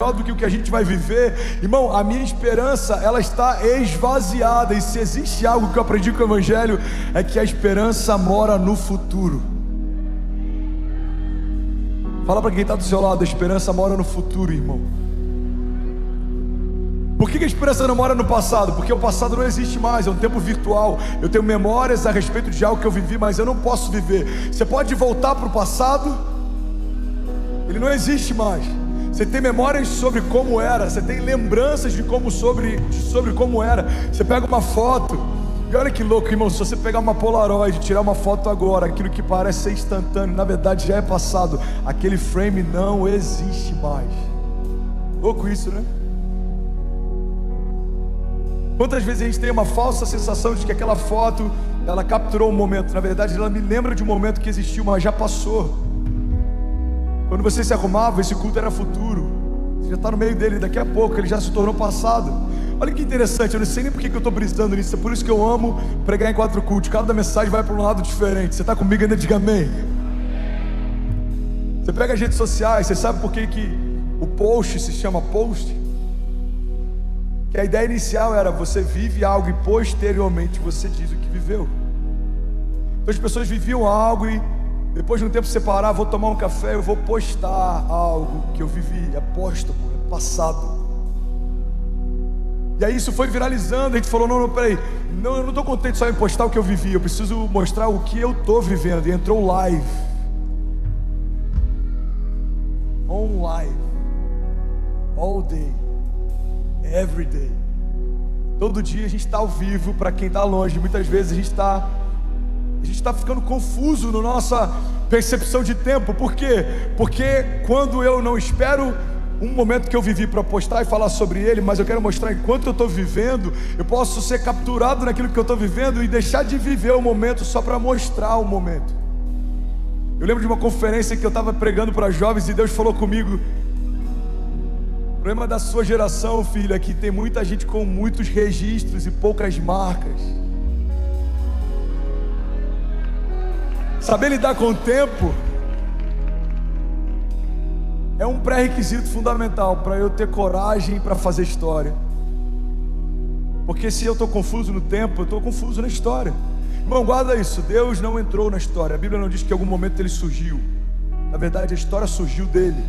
do que o que a gente vai viver. Irmão, a minha esperança, ela está esvaziada. E se existe algo que eu aprendi com o Evangelho, é que a esperança mora no futuro. Fala para quem está do seu lado: a esperança mora no futuro, irmão. Por que a esperança não mora no passado? Porque o passado não existe mais, é um tempo virtual. Eu tenho memórias a respeito de algo que eu vivi, mas eu não posso viver. Você pode voltar para o passado, ele não existe mais. Você tem memórias sobre como era, você tem lembranças de como sobre como era. Você pega uma foto, e olha que louco, irmão, se você pegar uma Polaroid e tirar uma foto agora, aquilo que parece ser instantâneo, na verdade já é passado. Aquele frame não existe mais. Louco isso, né? Quantas vezes a gente tem uma falsa sensação de que aquela foto, ela capturou um momento. Na verdade, ela me lembra de um momento que existiu, mas já passou. Quando você se arrumava, esse culto era futuro. Você já está no meio dele, daqui a pouco ele já se tornou passado. Olha que interessante, eu não sei nem por que eu estou brisando nisso. É por isso que eu amo pregar em 4 cultos. Cada mensagem vai para um lado diferente. Você está comigo ainda? Diga amém. Você pega as redes sociais, você sabe por que o post se chama post? Que a ideia inicial era: você vive algo e posteriormente você diz o que viveu. Então as pessoas viviam algo e depois de um tempo separar, vou tomar um café, eu vou postar algo que eu vivi. É póstumo, é passado. E aí isso foi viralizando. A gente falou: não, peraí, não, eu não estou contente só em postar o que eu vivi, eu preciso mostrar o que eu estou vivendo. E entrou live. On live. All day. Every day. Todo dia a gente está ao vivo. Para quem está longe, muitas vezes a gente está ficando confuso na nossa percepção de tempo. Por quê? Porque quando eu não espero um momento que eu vivi para postar e falar sobre ele, mas eu quero mostrar enquanto eu estou vivendo, eu posso ser capturado naquilo que eu estou vivendo e deixar de viver o momento só para mostrar o momento. Eu lembro de uma conferência que eu estava pregando para jovens e Deus falou comigo: o problema da sua geração, filho, é que tem muita gente com muitos registros e poucas marcas. Saber lidar com o tempo é um pré-requisito fundamental para eu ter coragem para fazer história. Porque se eu estou confuso no tempo, eu estou confuso na história. Irmão, guarda isso: Deus não entrou na história. A Bíblia não diz que em algum momento ele surgiu. Na verdade, a história surgiu dele.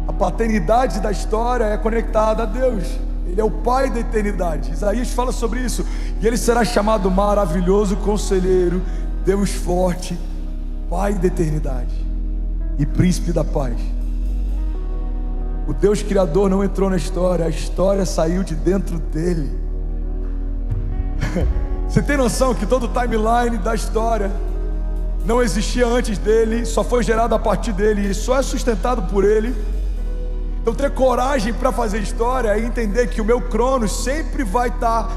A paternidade da história é conectada a Deus. Ele é o Pai da eternidade. Isaías fala sobre isso. E ele será chamado Maravilhoso Conselheiro, Deus Forte, Pai da eternidade e Príncipe da paz. O Deus Criador não entrou na história, a história saiu de dentro dele. Você tem noção que todo o timeline da história não existia antes dele, só foi gerado a partir dele e só é sustentado por ele? Então ter coragem para fazer história é entender que o meu cronos sempre vai estar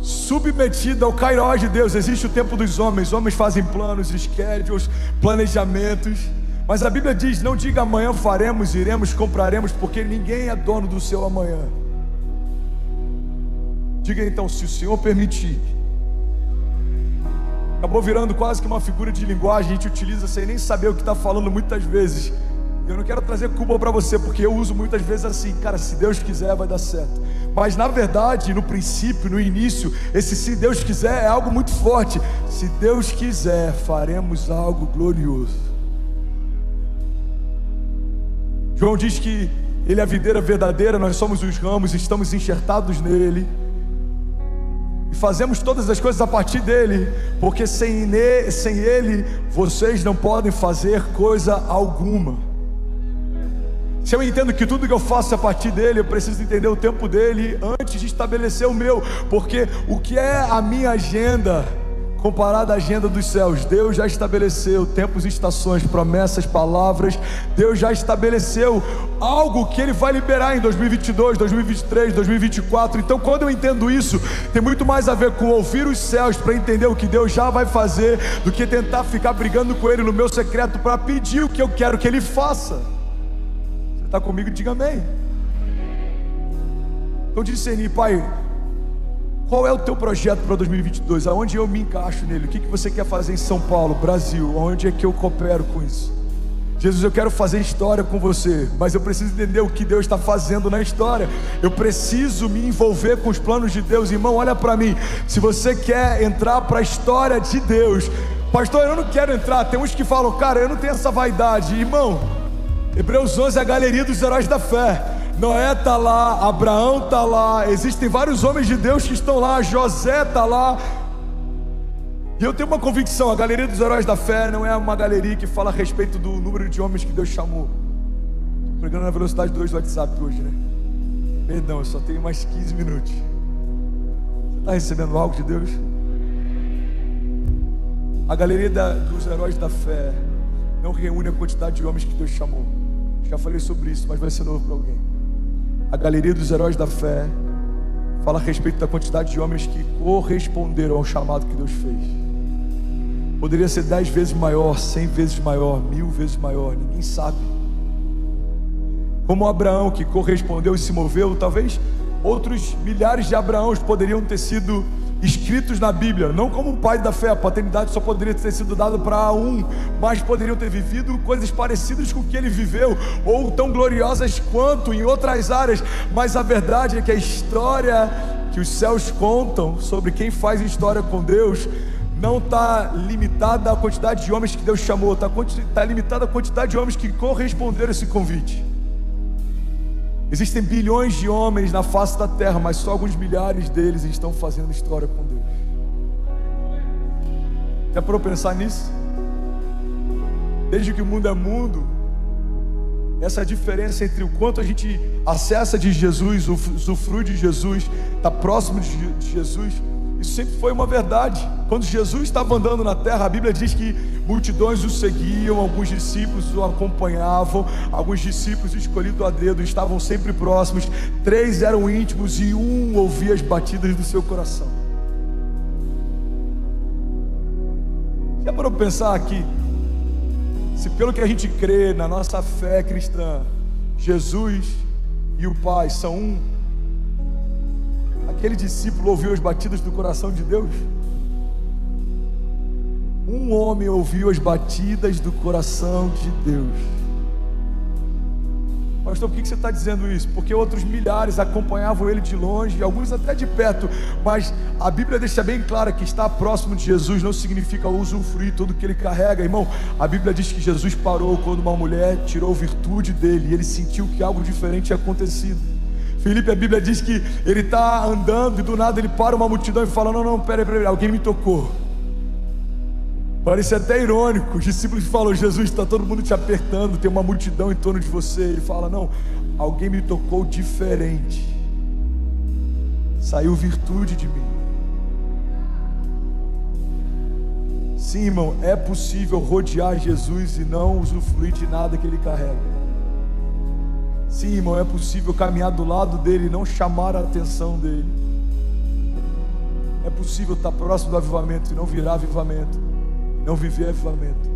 submetido ao Kairos de Deus. Existe o tempo dos homens fazem planos, schedules, planejamentos, mas a Bíblia diz: não diga amanhã faremos, iremos, compraremos, porque ninguém é dono do seu amanhã. Diga então: se o Senhor permitir. Acabou virando quase que uma figura de linguagem, a gente utiliza sem nem saber o que está falando muitas vezes. Eu não quero trazer culpa para você, porque eu uso muitas vezes assim: cara, se Deus quiser vai dar certo. Mas na verdade, no princípio, no início, esse se Deus quiser é algo muito forte. Se Deus quiser, faremos algo glorioso. João diz que Ele é a videira verdadeira, nós somos os ramos, estamos enxertados nele e fazemos todas as coisas a partir dele, porque sem ele vocês não podem fazer coisa alguma. Se eu entendo que tudo que eu faço é a partir dele, eu preciso entender o tempo dele antes de estabelecer o meu. Porque o que é a minha agenda comparada à agenda dos céus? Deus já estabeleceu tempos e estações, promessas, palavras. Deus já estabeleceu algo que Ele vai liberar em 2022, 2023, 2024. Então quando eu entendo isso, tem muito mais a ver com ouvir os céus para entender o que Deus já vai fazer, do que tentar ficar brigando com Ele no meu secreto para pedir o que eu quero que Ele faça. Está comigo? Diga amém. Então discernir: Pai, qual é o teu projeto para 2022? Aonde eu me encaixo nele? O que você quer fazer em São Paulo, Brasil? Onde é que eu coopero com isso? Jesus, eu quero fazer história com você, mas eu preciso entender o que Deus está fazendo na história. Eu preciso me envolver com os planos de Deus. Irmão, olha para mim. Se você quer entrar para a história de Deus, pastor, eu não quero entrar. Tem uns que falam, cara, eu não tenho essa vaidade. Irmão, Hebreus 11 é a galeria dos heróis da fé. Noé está lá, Abraão está lá, existem vários homens de Deus que estão lá, José está lá. E eu tenho uma convicção: a galeria dos heróis da fé não é uma galeria que fala a respeito do número de homens que Deus chamou. Estou pregando na velocidade 2 do WhatsApp hoje, né? Perdão, eu só tenho mais 15 minutos. Você está recebendo algo de Deus? A galeria dos heróis da fé não reúne a quantidade de homens que Deus chamou. Já falei sobre isso, mas vai ser novo para alguém. A galeria dos heróis da fé fala a respeito da quantidade de homens que corresponderam ao chamado que Deus fez. Poderia ser 10 vezes maior, 100 vezes maior, 1000 vezes maior, ninguém sabe. Como Abraão, que correspondeu e se moveu, talvez outros milhares de Abraãos poderiam ter sido escritos na Bíblia, não como um pai da fé. A paternidade só poderia ter sido dada para um, mas poderiam ter vivido coisas parecidas com o que ele viveu, ou tão gloriosas quanto em outras áreas. Mas a verdade é que a história que os céus contam sobre quem faz história com Deus não está limitada à quantidade de homens que Deus chamou, está limitada à quantidade de homens que corresponderam a esse convite. Existem bilhões de homens na face da terra, mas só alguns milhares deles estão fazendo história com Deus. Já parou para pensar nisso? Desde que o mundo é mundo, essa diferença entre o quanto a gente acessa de Jesus, usufrui de Jesus, está próximo de Jesus, isso sempre foi uma verdade. Quando Jesus estava andando na terra, a Bíblia diz que multidões o seguiam, alguns discípulos o acompanhavam, alguns discípulos escolhidos a dedo estavam sempre próximos, 3 eram íntimos e 1 ouvia as batidas do seu coração. Já parou para pensar aqui? Se pelo que a gente crê na nossa fé cristã, Jesus e o Pai são um, aquele discípulo ouviu as batidas do coração de Deus? Um homem ouviu as batidas do coração de Deus. Pastor, por que você está dizendo isso? Porque outros milhares acompanhavam ele de longe, alguns até de perto. Mas a Bíblia deixa bem clara que estar próximo de Jesus não significa usufruir tudo que ele carrega. Irmão, a Bíblia diz que Jesus parou quando uma mulher tirou virtude dele e ele sentiu que algo diferente tinha acontecido. Filipe, a Bíblia diz que ele está andando e do nada ele para uma multidão e fala: não, peraí, alguém me tocou. Parece até irônico. Os discípulos falam: Jesus, está todo mundo te apertando, tem uma multidão em torno de você. Ele fala: não, alguém me tocou diferente, saiu virtude de mim. Sim, irmão, é possível rodear Jesus e não usufruir de nada que ele carrega. Sim, irmão, é possível caminhar do lado dele e não chamar a atenção dele. É possível estar próximo do avivamento e não virar avivamento, não viver avivamento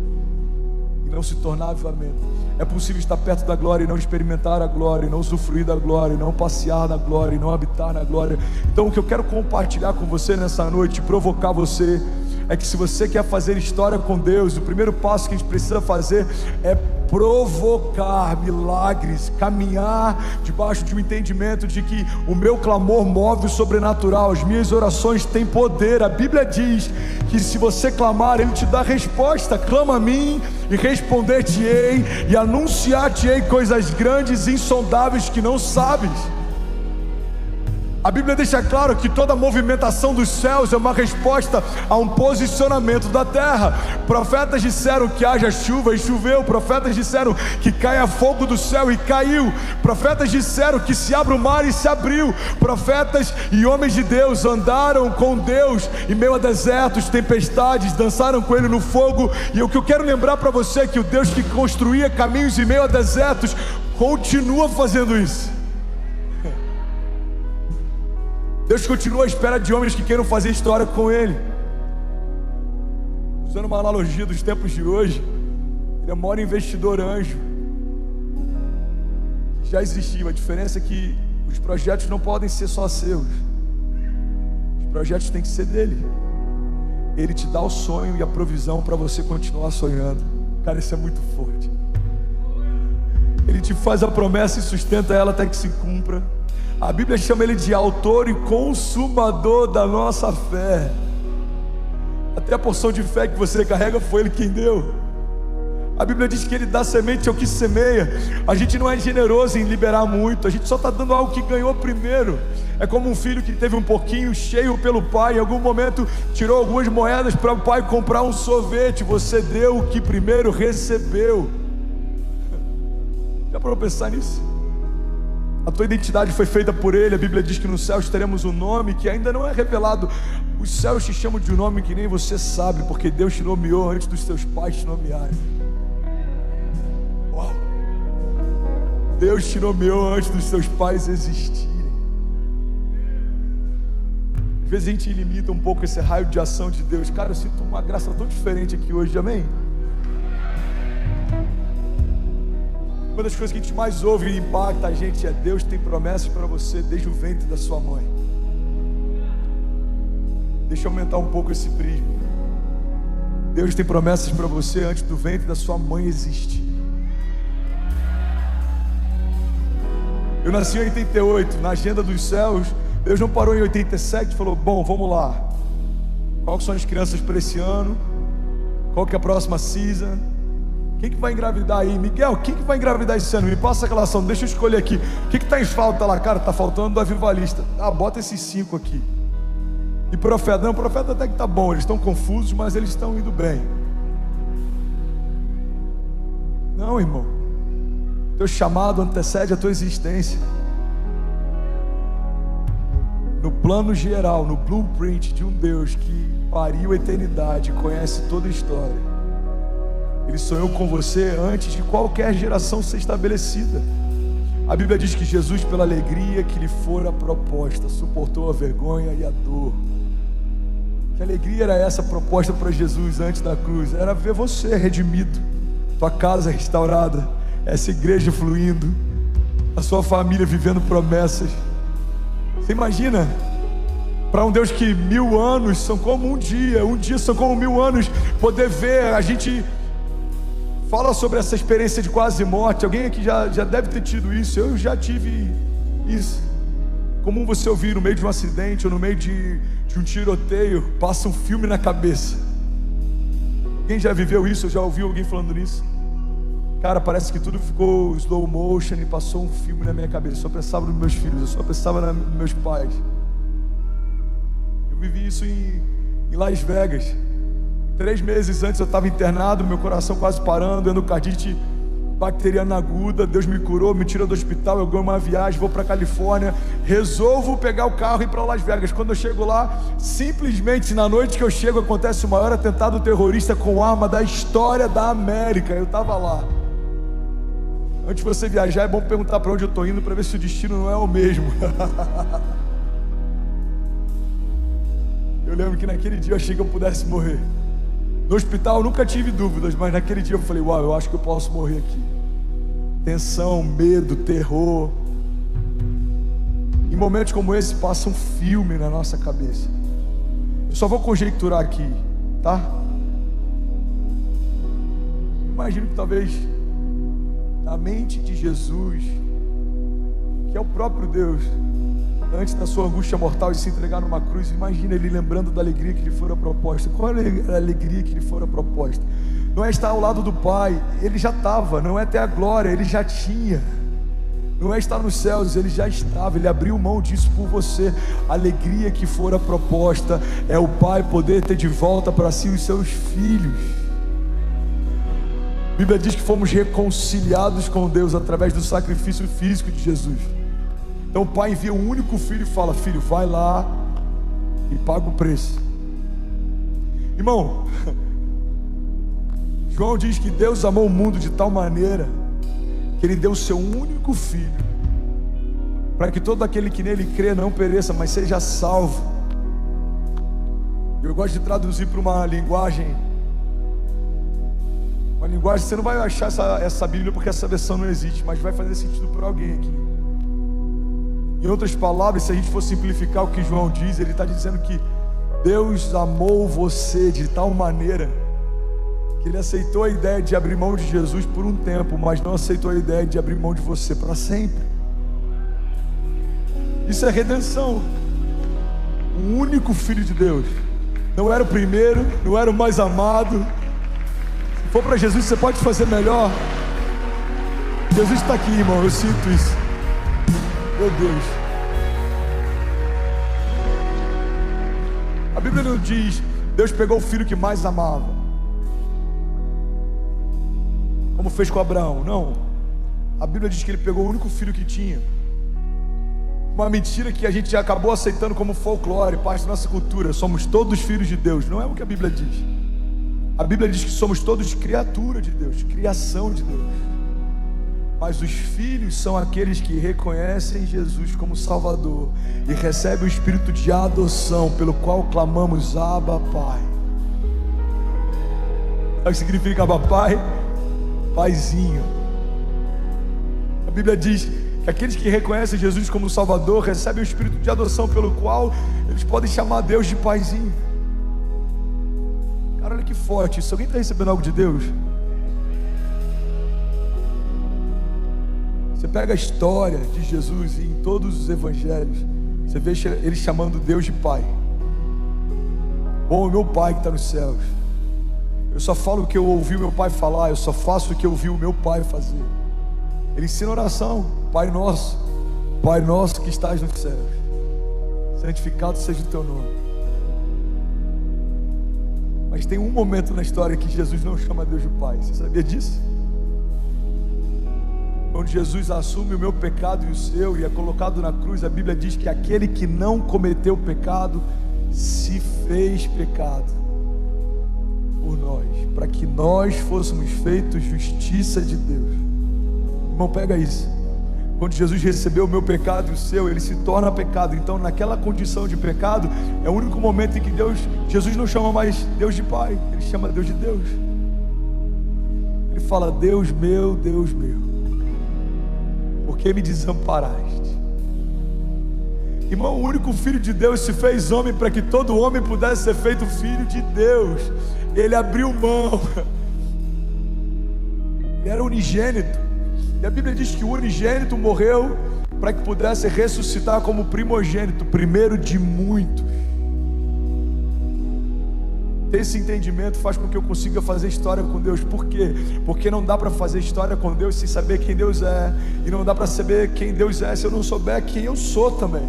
e não se tornar avivamento. É possível estar perto da glória e não experimentar a glória, e não usufruir da glória, e não passear na glória, e não habitar na glória. Então o que eu quero compartilhar com você nessa noite, provocar você, é que se você quer fazer história com Deus, o primeiro passo que a gente precisa fazer é provocar milagres, caminhar debaixo de um entendimento de que o meu clamor move o sobrenatural, as minhas orações têm poder. A Bíblia diz que se você clamar, Ele te dá resposta. Clama a mim e responder-te-ei e anunciar-te-ei coisas grandes e insondáveis que não sabes. A Bíblia deixa claro que toda movimentação dos céus é uma resposta a um posicionamento da terra. Profetas disseram que haja chuva e choveu. Profetas disseram que caia fogo do céu e caiu. Profetas disseram que se abra o mar e se abriu. Profetas e homens de Deus andaram com Deus em meio a desertos, tempestades, dançaram com Ele no fogo. E o que eu quero lembrar para você é que o Deus que construía caminhos em meio a desertos continua fazendo isso. Deus continua à espera de homens que queiram fazer história com Ele. Usando uma analogia dos tempos de hoje, Ele é o maior investidor anjo que já existiu. A diferença é que os projetos não podem ser só seus, os projetos têm que ser dele. Ele te dá o sonho e a provisão para você continuar sonhando. Cara, isso é muito forte. Ele te faz a promessa e sustenta ela até que se cumpra. A Bíblia chama Ele de autor e consumador da nossa fé. Até a porção de fé que você carrega foi Ele quem deu. A Bíblia diz que Ele dá semente ao que semeia. A gente não é generoso em liberar muito, a gente só está dando algo que ganhou primeiro. É como um filho que teve um pouquinho cheio pelo pai, em algum momento tirou algumas moedas para o pai comprar um sorvete. Você deu o que primeiro recebeu. Já parou para pensar nisso? A tua identidade foi feita por Ele. A Bíblia diz que nos céus teremos um nome que ainda não é revelado. Os céus te chamam de um nome que nem você sabe, porque Deus te nomeou antes dos teus pais te nomearem. Uau! Deus te nomeou antes dos seus pais existirem. Às vezes a gente limita um pouco esse raio de ação de Deus. Cara, eu sinto uma graça tão diferente aqui hoje, amém? Uma das coisas que a gente mais ouve e impacta a gente é: Deus tem promessas para você desde o ventre da sua mãe. Deixa eu aumentar um pouco esse prisma. Deus tem promessas para você antes do ventre da sua mãe existir. Eu nasci em 88, na agenda dos céus. Deus não parou em 87 e falou: bom, vamos lá. Qual são as crianças para esse ano? Qual que é a próxima season? Quem que vai engravidar aí? Miguel, quem que vai engravidar esse ano? Me passa a relação, deixa eu escolher aqui. O que está em falta lá? Cara, está faltando do avivalista. Ah, bota esses 5 aqui. E profeta? Não, profeta até que está bom. Eles estão confusos, mas eles estão indo bem. Não, irmão. Teu chamado antecede a tua existência. No plano geral, no blueprint de um Deus que pariu a eternidade, conhece toda a história. Ele sonhou com você antes de qualquer geração ser estabelecida. A Bíblia diz que Jesus, pela alegria que lhe fora proposta, suportou a vergonha e a dor. Que alegria era essa proposta para Jesus antes da cruz? Era ver você redimido, tua casa restaurada, essa igreja fluindo, a sua família vivendo promessas. Você imagina? Para um Deus que 1000 anos são como um dia são como 1000 anos, poder ver. A gente fala sobre essa experiência de quase morte. Alguém aqui já deve ter tido isso. Eu já tive isso. Comum você ouvir no meio de um acidente ou no meio de um tiroteio, passa um filme na cabeça. Quem já viveu isso? Eu já ouvi alguém falando nisso. Cara, parece que tudo ficou slow motion e passou um filme na minha cabeça. Eu só pensava nos meus filhos, eu só pensava nos meus pais. Eu vivi isso em Las Vegas. 3 meses antes eu estava internado, meu coração quase parando, endocardite bacteriana aguda. Deus me curou, me tirou do hospital. Eu ganho uma viagem, vou para Califórnia, resolvo pegar o carro e ir para Las Vegas. Quando eu chego lá, simplesmente na noite que eu chego, acontece o maior atentado terrorista com arma da história da América. Eu estava lá. Antes de você viajar, é bom perguntar para onde eu estou indo, para ver se o destino não é o mesmo. Eu lembro que naquele dia eu achei que eu pudesse morrer. No hospital eu nunca tive dúvidas, mas naquele dia eu falei: uau, eu acho que eu posso morrer aqui. Tensão, medo, terror. Em momentos como esse passa um filme na nossa cabeça. Eu só vou conjecturar aqui, tá? Imagino que talvez na mente de Jesus, que é o próprio Deus, antes da sua angústia mortal de se entregar numa cruz, imagina ele lembrando da alegria que lhe fora proposta. Qual é a alegria que lhe fora proposta? Não é estar ao lado do Pai, ele já estava. Não é ter a glória, ele já tinha. Não é estar nos céus, ele já estava. Ele abriu mão disso por você. A alegria que fora proposta é o Pai poder ter de volta para si os seus filhos. A Bíblia diz que fomos reconciliados com Deus através do sacrifício físico de Jesus. Então o Pai envia um único filho e fala: filho, vai lá e paga o preço. Irmão, João diz que Deus amou o mundo de tal maneira que Ele deu o seu único filho, para que todo aquele que nele crê não pereça, mas seja salvo. Eu gosto de traduzir para uma linguagem você não vai achar essa Bíblia porque essa versão não existe, mas vai fazer sentido para alguém aqui. Em outras palavras, se a gente for simplificar o que João diz, ele está dizendo que Deus amou você de tal maneira Ele aceitou a ideia de abrir mão de Jesus por um tempo, mas não aceitou a ideia de abrir mão de você para sempre. Isso é redenção. O único Filho de Deus. Não era o primeiro, não era o mais amado. Se for para Jesus, você pode fazer melhor. Jesus está aqui, irmão, eu sinto isso. Meu Deus. A Bíblia não diz, Deus pegou o filho que mais amava, como fez com Abraão. Não. A Bíblia diz que ele pegou o único filho que tinha. Uma mentira que a gente já acabou aceitando como folclore, parte da nossa cultura. Somos todos filhos de Deus. Não é o que a Bíblia diz. A Bíblia diz que somos todos criatura de Deus, criação de Deus. Mas os filhos são aqueles que reconhecem Jesus como Salvador e recebem o espírito de adoção, pelo qual clamamos Abba, Pai. Sabe o que significa Abba, Pai? Paizinho. A Bíblia diz que aqueles que reconhecem Jesus como Salvador recebem o espírito de adoção, pelo qual eles podem chamar Deus de Paizinho. Cara, olha que forte isso. Alguém está recebendo algo de Deus? Você pega a história de Jesus e em todos os evangelhos você vê ele chamando Deus de Pai. Bom, meu Pai que está nos céus, eu só falo o que eu ouvi o meu Pai falar, eu só faço o que eu ouvi o meu Pai fazer. Ele ensina oração: Pai nosso que estás nos céus, santificado seja o teu nome. Mas tem um momento na história que Jesus não chama Deus de Pai. Você sabia disso? Quando Jesus assume o meu pecado e o seu e é colocado na cruz, a Bíblia diz que aquele que não cometeu pecado se fez pecado por nós, para que nós fôssemos feitos justiça de Deus. Irmão, pega isso. Quando Jesus recebeu o meu pecado e o seu, ele se torna pecado. Então, naquela condição de pecado, é o único momento em que Jesus não chama mais Deus de Pai, ele chama Deus de Deus. Ele fala: Deus meu, por que me desamparaste? Irmão, o único Filho de Deus se fez homem para que todo homem pudesse ser feito filho de Deus. Ele abriu mão. Ele era unigênito. E a Bíblia diz que o unigênito morreu para que pudesse ressuscitar como primogênito, primeiro de muitos. Esse entendimento faz com que eu consiga fazer história com Deus. Por quê? Porque não dá para fazer história com Deus sem saber quem Deus é. E não dá para saber quem Deus é se eu não souber quem eu sou também.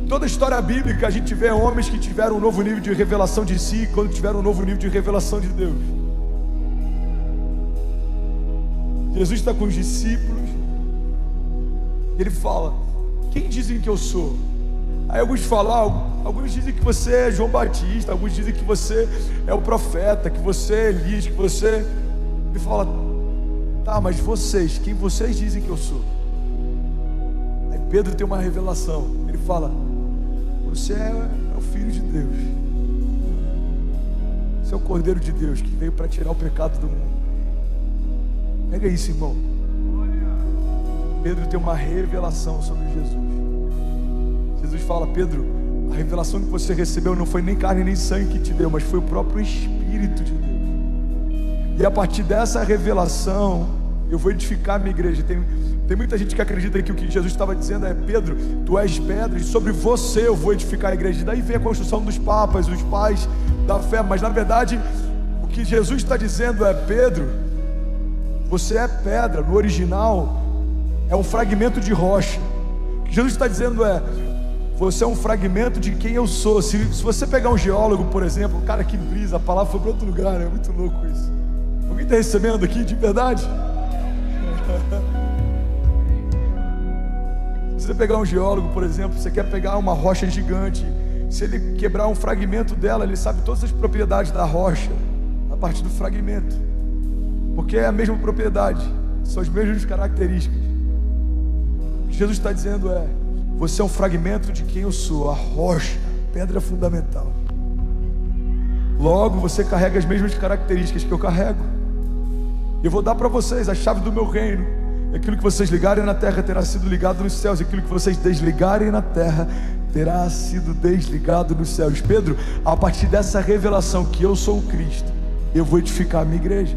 Toda a história bíblica a gente vê homens que tiveram um novo nível de revelação de si quando tiveram um novo nível de revelação de Deus. Jesus está com os discípulos. Ele fala: quem dizem que eu sou? Aí alguns falam, alguns dizem que você é João Batista, alguns dizem que você é o profeta, que você é Elias, que você... Ele fala: tá, mas vocês, quem vocês dizem que eu sou? Aí Pedro tem uma revelação. Ele fala: você é o Filho de Deus. Você é o Cordeiro de Deus que veio para tirar o pecado do mundo. Pega isso, irmão. Pedro tem uma revelação sobre Jesus. Jesus fala: Pedro, a revelação que você recebeu não foi nem carne nem sangue que te deu, mas foi o próprio Espírito de Deus. E a partir dessa revelação eu vou edificar a minha igreja. Tem muita gente que acredita que o que Jesus estava dizendo é: Pedro, tu és pedra e sobre você eu vou edificar a igreja. E daí vem a construção dos papas, os pais da fé. Mas na verdade o que Jesus está dizendo é: Pedro, você é pedra. No original é um fragmento de rocha. O que Jesus está dizendo é: você é um fragmento de quem eu sou. Se você pegar um geólogo, por exemplo, cara, que brisa, a palavra foi para outro lugar, é muito louco isso. Alguém está recebendo aqui de verdade? Se você pegar um geólogo, por exemplo, você quer pegar uma rocha gigante, se ele quebrar um fragmento dela, ele sabe todas as propriedades da rocha a partir do fragmento, porque é a mesma propriedade, são as mesmas características. O que Jesus está dizendo é: você é um fragmento de quem eu sou, a rocha, pedra fundamental. Logo, você carrega as mesmas características que eu carrego. Eu vou dar para vocês a chave do meu reino. Aquilo que vocês ligarem na terra terá sido ligado nos céus. Aquilo que vocês desligarem na terra terá sido desligado nos céus. Pedro, a partir dessa revelação que eu sou o Cristo, eu vou edificar a minha igreja.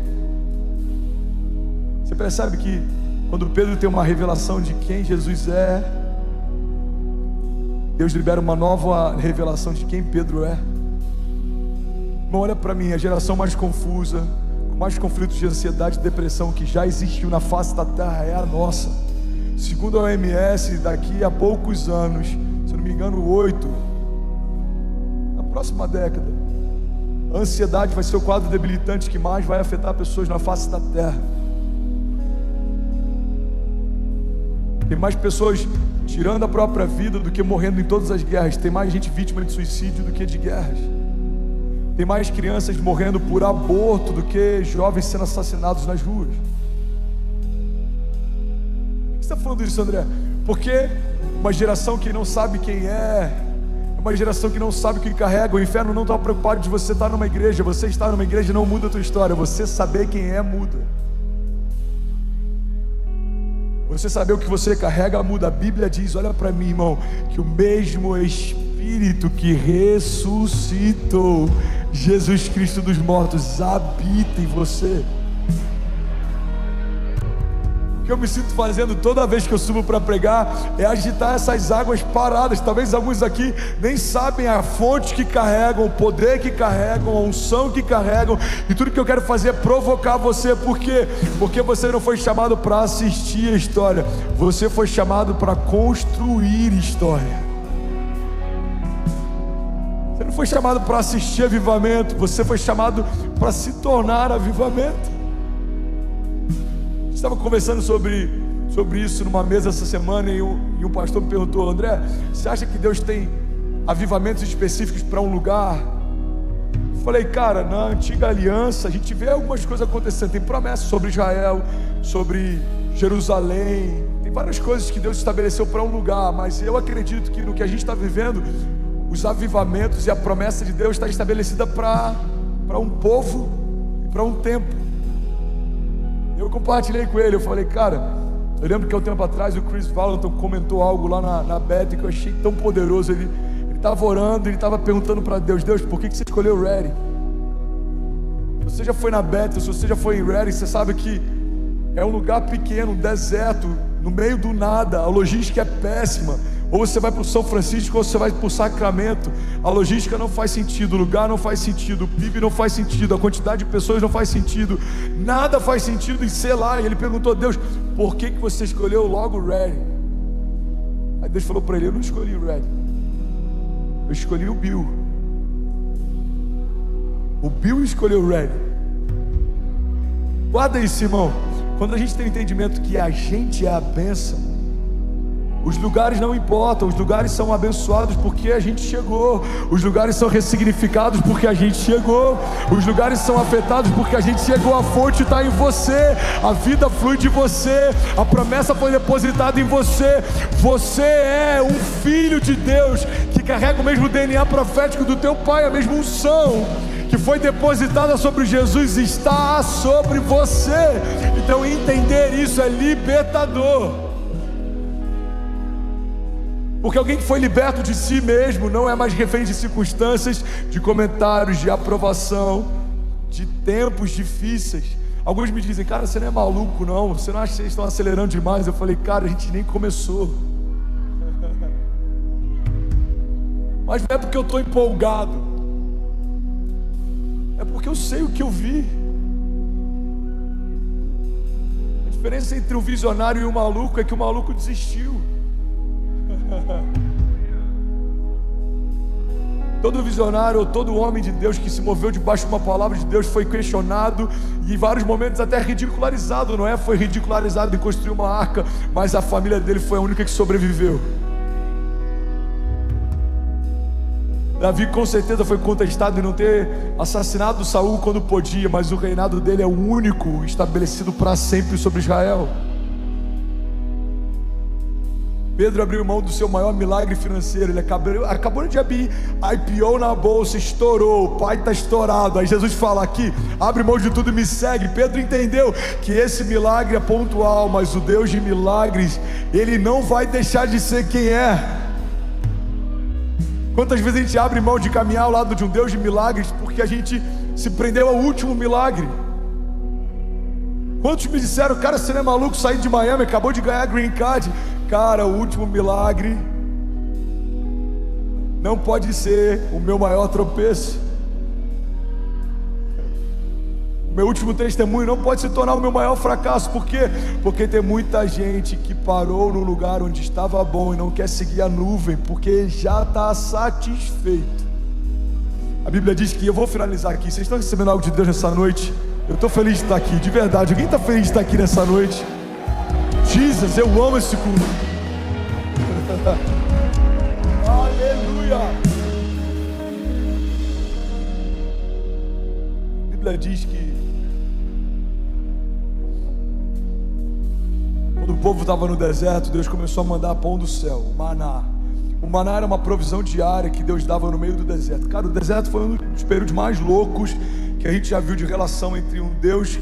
Você percebe que quando Pedro tem uma revelação de quem Jesus é, Deus libera uma nova revelação de quem Pedro é. Irmão, olha para mim, a geração mais confusa, com mais conflitos de ansiedade e depressão que já existiu na face da terra é a nossa. Segundo a OMS, daqui a poucos anos, se não me engano 8, na próxima década, a ansiedade vai ser o quadro debilitante que mais vai afetar pessoas na face da terra. Tem mais pessoas tirando a própria vida do que morrendo em todas as guerras. Tem mais gente vítima de suicídio do que de guerras. Tem mais crianças morrendo por aborto do que jovens sendo assassinados nas ruas. Por que você está falando isso, André? Porque uma geração que não sabe quem é uma geração que não sabe o que carrega. O inferno não está preocupado de você estar numa igreja. Você estar numa igreja não muda a tua história. Você saber quem é muda. Você saber o que você carrega muda. A Bíblia diz, olha para mim, irmão, que o mesmo Espírito que ressuscitou Jesus Cristo dos mortos habita em você. O que eu me sinto fazendo toda vez que eu subo para pregar é agitar essas águas paradas. Talvez alguns aqui nem sabem a fonte que carregam, o poder que carregam, a unção que carregam, e tudo que eu quero fazer é provocar você. Por quê? Porque você não foi chamado para assistir a história, você foi chamado para construir história. Você não foi chamado para assistir avivamento, você foi chamado para se tornar avivamento. Estava conversando sobre isso numa mesa essa semana e um pastor me perguntou: André, você acha que Deus tem avivamentos específicos para um lugar? Eu falei, cara, na antiga aliança a gente vê algumas coisas acontecendo. Tem promessas sobre Israel, sobre Jerusalém, tem várias coisas que Deus estabeleceu para um lugar, mas eu acredito que no que a gente está vivendo, os avivamentos e a promessa de Deus está estabelecida para um povo e para um tempo. Eu compartilhei com ele, eu falei, cara, eu lembro que há um tempo atrás o Chris Valentin comentou algo lá na Beth que eu achei tão poderoso. Ele estava orando, ele estava perguntando para Deus, por que você escolheu Redding? Se você já foi na Beth, se você já foi em Redding, você sabe que é um lugar pequeno, um deserto, no meio do nada, a logística é péssima. Ou você vai para o São Francisco, ou você vai para o Sacramento. A logística não faz sentido, o lugar não faz sentido, o PIB não faz sentido, a quantidade de pessoas não faz sentido, nada faz sentido em ser lá. E ele perguntou a Deus, por que você escolheu logo Redding? Aí Deus falou para ele, eu não escolhi o Redding, eu escolhi o Bill. O Bill escolheu o Redding. Guarda isso, irmão. Quando a gente tem o entendimento que a gente é a bênção, os lugares não importam, os lugares são abençoados porque a gente chegou, os lugares são ressignificados porque a gente chegou, os lugares são afetados porque a gente chegou. A fonte está em você, a vida flui de você, a promessa foi depositada em você. Você é um filho de Deus que carrega o mesmo DNA profético do teu pai, a mesma unção que foi depositada sobre Jesus está sobre você. Então entender isso é libertador. Porque alguém que foi liberto de si mesmo não é mais refém de circunstâncias, de comentários, de aprovação, de tempos difíceis. Alguns me dizem, cara, você não é maluco não, você não acha que vocês estão acelerando demais? Eu falei, cara, a gente nem começou. Mas não é porque eu estou empolgado, é porque eu sei o que eu vi. A diferença entre o visionário e o maluco é que o maluco desistiu. Todo visionário ou todo homem de Deus que se moveu debaixo de uma palavra de Deus foi questionado e em vários momentos até ridicularizado. Noé foi ridicularizado em construir uma arca, mas a família dele foi a única que sobreviveu. Davi com certeza foi contestado em não ter assassinado Saul quando podia, mas o reinado dele é o único estabelecido para sempre sobre Israel. Pedro abriu mão do seu maior milagre financeiro. Ele acabou de abrir IPO na bolsa, estourou, o pai está estourado. Aí Jesus fala aqui, abre mão de tudo e me segue. Pedro entendeu que esse milagre é pontual, mas o Deus de milagres, Ele não vai deixar de ser quem é. Quantas vezes a gente abre mão de caminhar ao lado de um Deus de milagres porque a gente se prendeu ao último milagre. Quantos me disseram, cara, você não é maluco, sair de Miami, acabou de ganhar green card? Cara, o último milagre não pode ser o meu maior tropeço. O meu último testemunho não pode se tornar o meu maior fracasso. Por quê? Porque tem muita gente que parou no lugar onde estava bom e não quer seguir a nuvem, porque já está satisfeito. A Bíblia diz que, eu vou finalizar aqui, vocês estão recebendo algo de Deus nessa noite? Eu estou feliz de estar aqui, de verdade. Alguém está feliz de estar aqui nessa noite? Jesus, eu amo esse culto. Aleluia. A Bíblia diz que quando o povo estava no deserto, Deus começou a mandar pão do céu, o maná. O maná era uma provisão diária que Deus dava no meio do deserto. Cara, o deserto foi um dos períodos mais loucos que a gente já viu de relação entre um Deus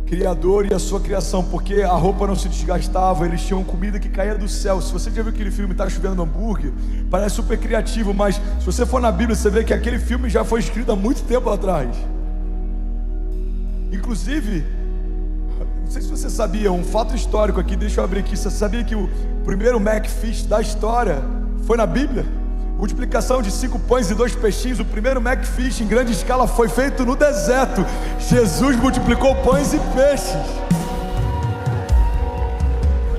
criador e a sua criação, porque a roupa não se desgastava, eles tinham comida que caía do céu. Se você já viu aquele filme Tá Chovendo Hambúrguer, parece super criativo, mas se você for na Bíblia, você vê que aquele filme já foi escrito há muito tempo atrás. Inclusive, não sei se você sabia, um fato histórico aqui, deixa eu abrir aqui. Você sabia que o primeiro McFish da história foi na Bíblia? Multiplicação de 5 pães e 2 peixinhos. O primeiro McFish em grande escala foi feito no deserto. Jesus multiplicou pães e peixes.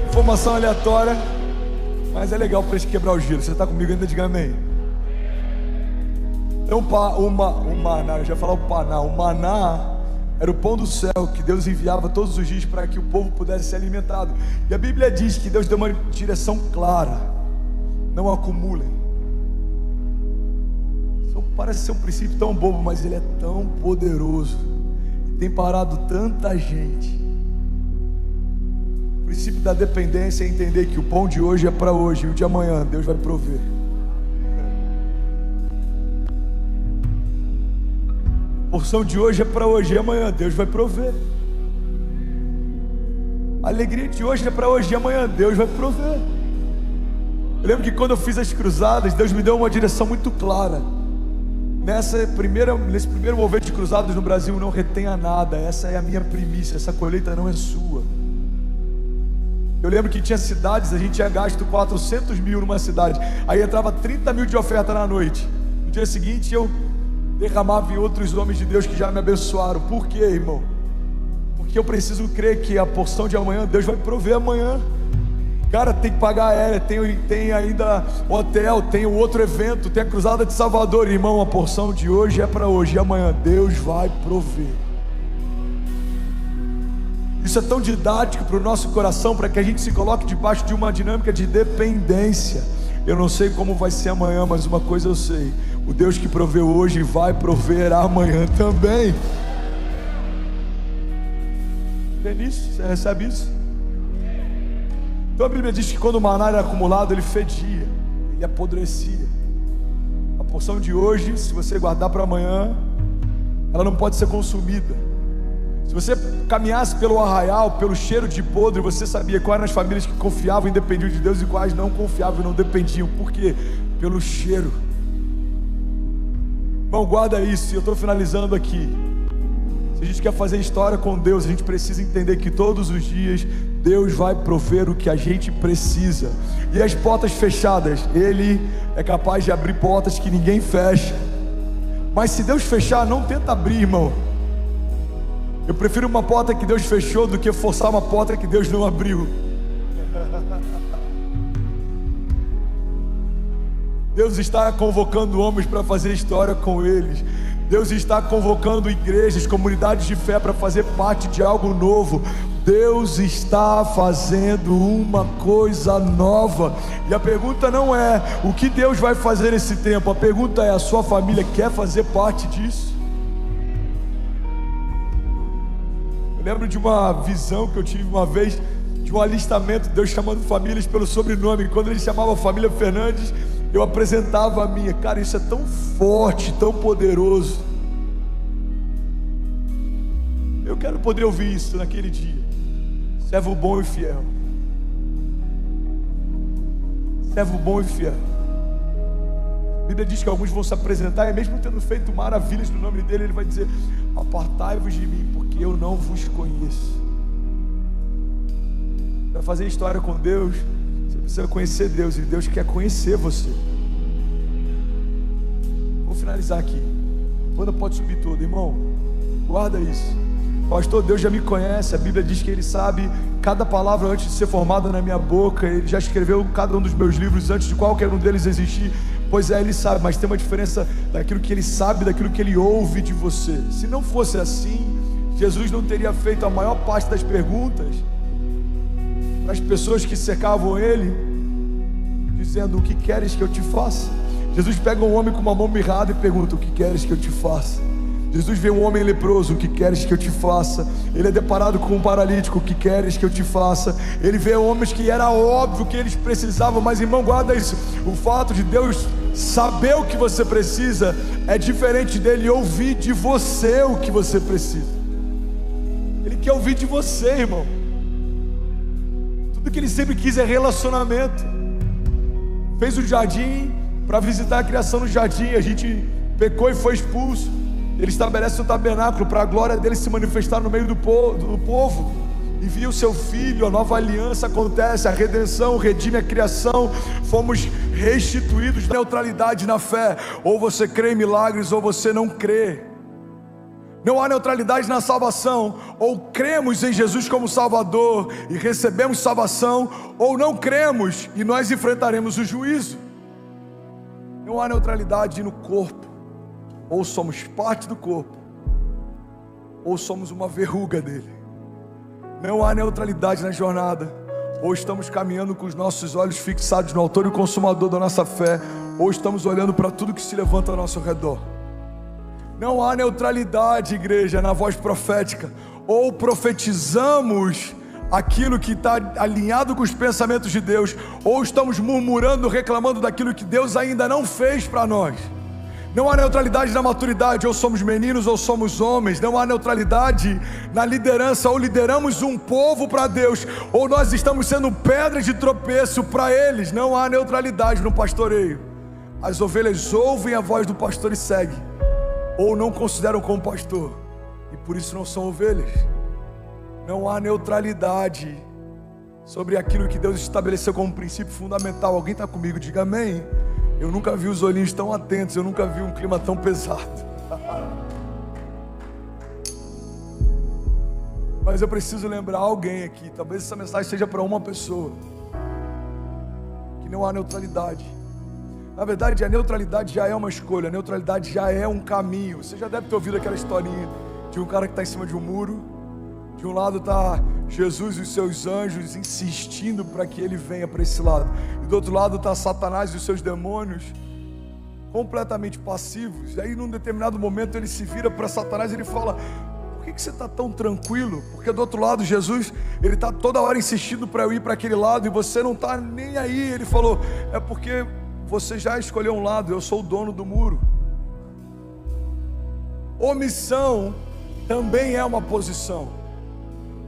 Informação aleatória, mas é legal para gente quebrar o gelo. Você está comigo ainda? Diga amém. Então o maná, eu já ia falar o paná. O maná era o pão do céu que Deus enviava todos os dias para que o povo pudesse ser alimentado. E a Bíblia diz que Deus deu uma direção clara: não acumulem. Isso parece ser um princípio tão bobo, mas ele é tão poderoso. Tem parado tanta gente. O princípio da dependência é entender que o pão de hoje é para hoje e o de amanhã Deus vai prover. A porção de hoje é para hoje e amanhã Deus vai prover. A alegria de hoje é para hoje e amanhã Deus vai prover. Eu lembro que quando eu fiz as cruzadas, Deus me deu uma direção muito clara. Nesse primeiro mover de cruzadas no Brasil, não retenha nada. Essa é a minha primícia, essa colheita não é sua. Eu lembro que tinha cidades, a gente tinha gasto 400 mil numa cidade, aí entrava 30 mil de oferta na noite. No dia seguinte eu derramava em outros homens de Deus que já me abençoaram. Por quê, irmão? Porque eu preciso crer que a porção de amanhã Deus vai prover amanhã. Cara, tem que pagar aérea, tem ainda hotel, tem o outro evento, tem a cruzada de Salvador. Irmão, a porção de hoje é para hoje e amanhã Deus vai prover. Isso é tão didático para o nosso coração, para que a gente se coloque debaixo de uma dinâmica de dependência. Eu não sei como vai ser amanhã, mas uma coisa eu sei: o Deus que proveu hoje vai prover amanhã também. Crê nisso? Você recebe isso? Então a Bíblia diz que quando o maná era acumulado, ele fedia, ele apodrecia. A porção de hoje, se você guardar para amanhã, ela não pode ser consumida. Se você caminhasse pelo arraial, pelo cheiro de podre, você sabia quais eram as famílias que confiavam e dependiam de Deus e quais não confiavam e não dependiam. Por quê? Pelo cheiro. Irmão, guarda isso, e eu estou finalizando aqui. Se a gente quer fazer história com Deus, a gente precisa entender que todos os dias Deus vai prover o que a gente precisa. E as portas fechadas, Ele é capaz de abrir portas que ninguém fecha. Mas se Deus fechar, não tenta abrir, irmão. Eu prefiro uma porta que Deus fechou do que forçar uma porta que Deus não abriu. Deus está convocando homens para fazer história com eles. Deus está convocando igrejas, comunidades de fé para fazer parte de algo novo. Deus está fazendo uma coisa nova. E a pergunta não é o que Deus vai fazer nesse tempo. A pergunta é: a sua família quer fazer parte disso? Eu lembro de uma visão que eu tive uma vez, de um alistamento, Deus chamando famílias pelo sobrenome. Quando Ele chamava a família Fernandes, eu apresentava a minha. Cara, isso é tão forte, tão poderoso. Eu quero poder ouvir isso naquele dia. Servo bom e fiel. Servo bom e fiel. A Bíblia diz que alguns vão se apresentar, e mesmo tendo feito maravilhas no nome dele, ele vai dizer: apartai-vos de mim, porque eu não vos conheço. Para fazer história com Deus, você precisa conhecer Deus, e Deus quer conhecer você. Vou finalizar aqui. A banda pode subir toda, irmão. Guarda isso. Pastor, Deus já me conhece. A Bíblia diz que Ele sabe cada palavra antes de ser formada na minha boca. Ele já escreveu cada um dos meus livros antes de qualquer um deles existir. Pois é, Ele sabe, mas tem uma diferença daquilo que Ele sabe, daquilo que Ele ouve de você. Se não fosse assim, Jesus não teria feito a maior parte das perguntas para as pessoas que cercavam Ele, dizendo: o que queres que eu te faça? Jesus pega um homem com uma mão mirrada e pergunta: o que queres que eu te faça? Jesus vê um homem leproso: o que queres que eu te faça? Ele é deparado com um paralítico: o que queres que eu te faça? Ele vê homens que era óbvio que eles precisavam, mas irmão, guarda isso: o fato de Deus saber o que você precisa é diferente dele ouvir de você o que você precisa. Ele quer ouvir de você, irmão. Tudo que ele sempre quis é relacionamento. Fez o jardim para visitar a criação no jardim, a gente pecou e foi expulso. Ele estabelece um tabernáculo para a glória dele se manifestar no meio do povo. Envia o seu filho, a nova aliança acontece, a redenção redime a criação, fomos restituídos. Neutralidade na fé: ou você crê em milagres ou você não crê. Não há neutralidade na salvação: ou cremos em Jesus como Salvador e recebemos salvação, ou não cremos e nós enfrentaremos o juízo. Não há neutralidade no corpo: ou somos parte do corpo, ou somos uma verruga dele. Não há neutralidade na jornada: ou estamos caminhando com os nossos olhos fixados no autor e consumador da nossa fé, ou estamos olhando para tudo que se levanta ao nosso redor. Não há neutralidade, igreja, na voz profética: ou profetizamos aquilo que está alinhado com os pensamentos de Deus, ou estamos murmurando, reclamando daquilo que Deus ainda não fez para nós. Não há neutralidade na maturidade: ou somos meninos ou somos homens. Não há neutralidade na liderança: ou lideramos um povo para Deus, ou nós estamos sendo pedras de tropeço para eles. Não há neutralidade no pastoreio: as ovelhas ouvem a voz do pastor e seguem, ou não consideram como pastor e por isso não são ovelhas. Não há neutralidade sobre aquilo que Deus estabeleceu como princípio fundamental. Alguém está comigo? Diga amém. Eu nunca vi os olhinhos tão atentos, eu nunca vi um clima tão pesado. Mas eu preciso lembrar alguém aqui, talvez essa mensagem seja para uma pessoa, que não há neutralidade. Na verdade, a neutralidade já é uma escolha, a neutralidade já é um caminho. Você já deve ter ouvido aquela historinha de um cara que está em cima de um muro. De um lado está Jesus e os seus anjos insistindo para que ele venha para esse lado, e do outro lado está Satanás e os seus demônios completamente passivos. E aí num determinado momento ele se vira para Satanás e ele fala: por que você está tão tranquilo? Porque do outro lado Jesus, ele está toda hora insistindo para eu ir para aquele lado e você não está nem aí. Ele falou: é porque você já escolheu um lado, eu sou o dono do muro. Omissão também é uma posição.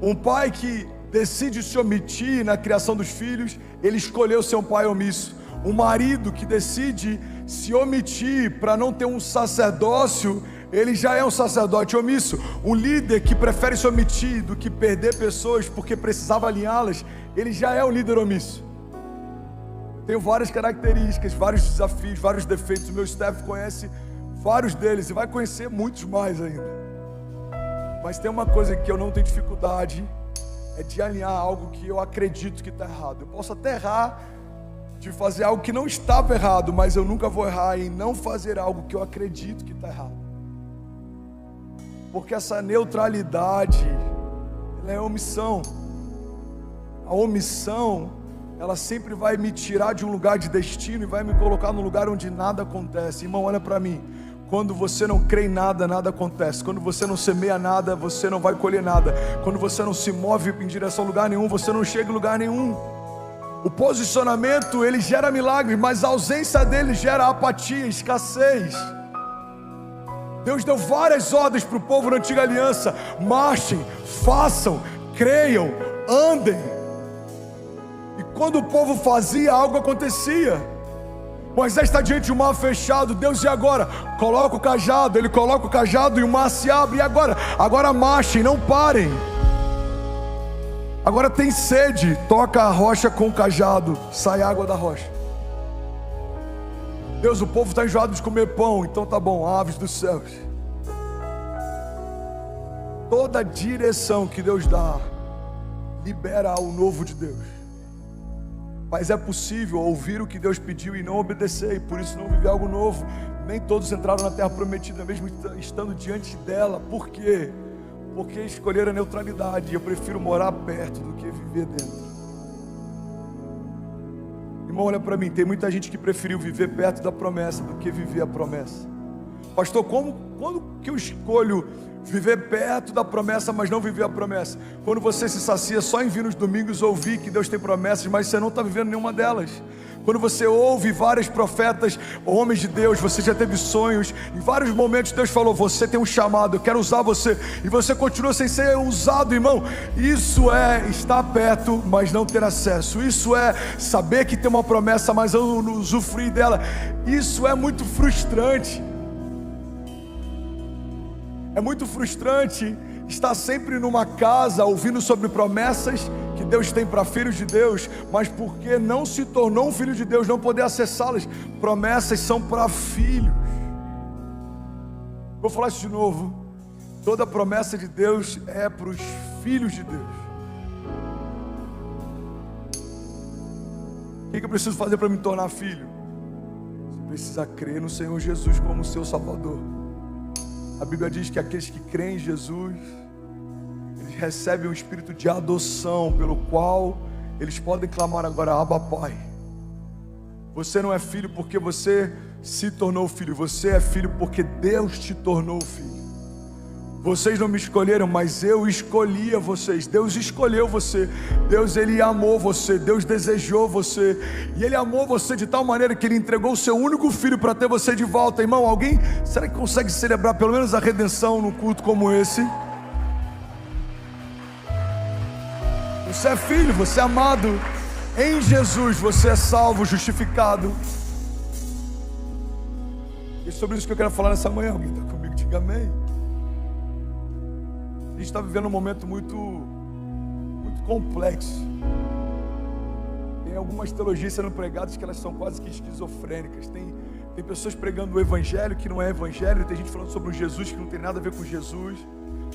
Um pai que decide se omitir na criação dos filhos, ele escolheu ser um pai omisso. Um marido que decide se omitir para não ter um sacerdócio, ele já é um sacerdote omisso. Um líder que prefere se omitir do que perder pessoas porque precisava alinhá-las, ele já é um líder omisso. Tenho várias características, vários desafios, vários defeitos. O meu staff conhece vários deles e vai conhecer muitos mais ainda. Mas tem uma coisa que eu não tenho dificuldade, é de alinhar algo que eu acredito que está errado. Eu posso até errar de fazer algo que não estava errado, mas eu nunca vou errar em não fazer algo que eu acredito que está errado. Porque essa neutralidade, ela é omissão. A omissão, ela sempre vai me tirar de um lugar de destino e vai me colocar num lugar onde nada acontece. Irmão, olha para mim. Quando você não crê em nada, nada acontece. Quando você não semeia nada, você não vai colher nada. Quando você não se move em direção a lugar nenhum, você não chega em lugar nenhum. O posicionamento, ele gera milagres, mas a ausência dele gera apatia, escassez. Deus deu várias ordens para o povo na antiga aliança: marchem, façam, creiam, andem. E quando o povo fazia, algo acontecia. Moisés está diante de um mar fechado. Deus, e agora? Coloca o cajado. Ele coloca o cajado e o mar se abre. E agora? Agora marchem, não parem. Agora tem sede. Toca a rocha com o cajado, sai água da rocha. Deus, o povo está enjoado de comer pão. Então tá bom, aves dos céus. Toda direção que Deus dá libera o novo de Deus. Mas é possível ouvir o que Deus pediu e não obedecer, e por isso não viver algo novo. Nem todos entraram na terra prometida, mesmo estando diante dela. Por quê? Porque escolheram a neutralidade. E eu prefiro morar perto do que viver dentro. Irmão, olha para mim, tem muita gente que preferiu viver perto da promessa do que viver a promessa. Pastor, quando que eu escolho viver perto da promessa, mas não viver a promessa? Quando você se sacia só em vir nos domingos ouvir que Deus tem promessas, mas você não está vivendo nenhuma delas. Quando você ouve vários profetas, homens de Deus, você já teve sonhos, em vários momentos Deus falou, você tem um chamado, eu quero usar você, e você continua sem ser usado, irmão. Isso é estar perto, mas não ter acesso. Isso é saber que tem uma promessa, mas não usufruir dela. Isso é muito frustrante. É muito frustrante estar sempre numa casa ouvindo sobre promessas que Deus tem para filhos de Deus, mas porque não se tornou um filho de Deus, não poder acessá-las. Promessas são para filhos. Vou falar isso de novo. Toda promessa de Deus é para os filhos de Deus. O que eu preciso fazer para me tornar filho? Você precisa crer no Senhor Jesus como seu Salvador. A Bíblia diz que aqueles que creem em Jesus, eles recebem um espírito de adoção, pelo qual eles podem clamar agora, Abba Pai. Você não é filho porque você se tornou filho, você é filho porque Deus te tornou filho. Vocês não me escolheram, mas eu escolhia vocês. Deus escolheu você. Deus, Ele amou você. Deus desejou você. E Ele amou você de tal maneira que Ele entregou o seu único filho para ter você de volta. Irmão, alguém, será que consegue celebrar pelo menos a redenção num culto como esse? Você é filho, você é amado. Em Jesus você é salvo, justificado. E é sobre isso que eu quero falar nessa manhã. Alguém está comigo? Diga amém. A gente está vivendo um momento muito complexo. Tem algumas teologias sendo pregadas que elas são quase que esquizofrênicas. Tem pessoas pregando o evangelho que não é evangelho. Tem gente falando sobre um Jesus que não tem nada a ver com Jesus.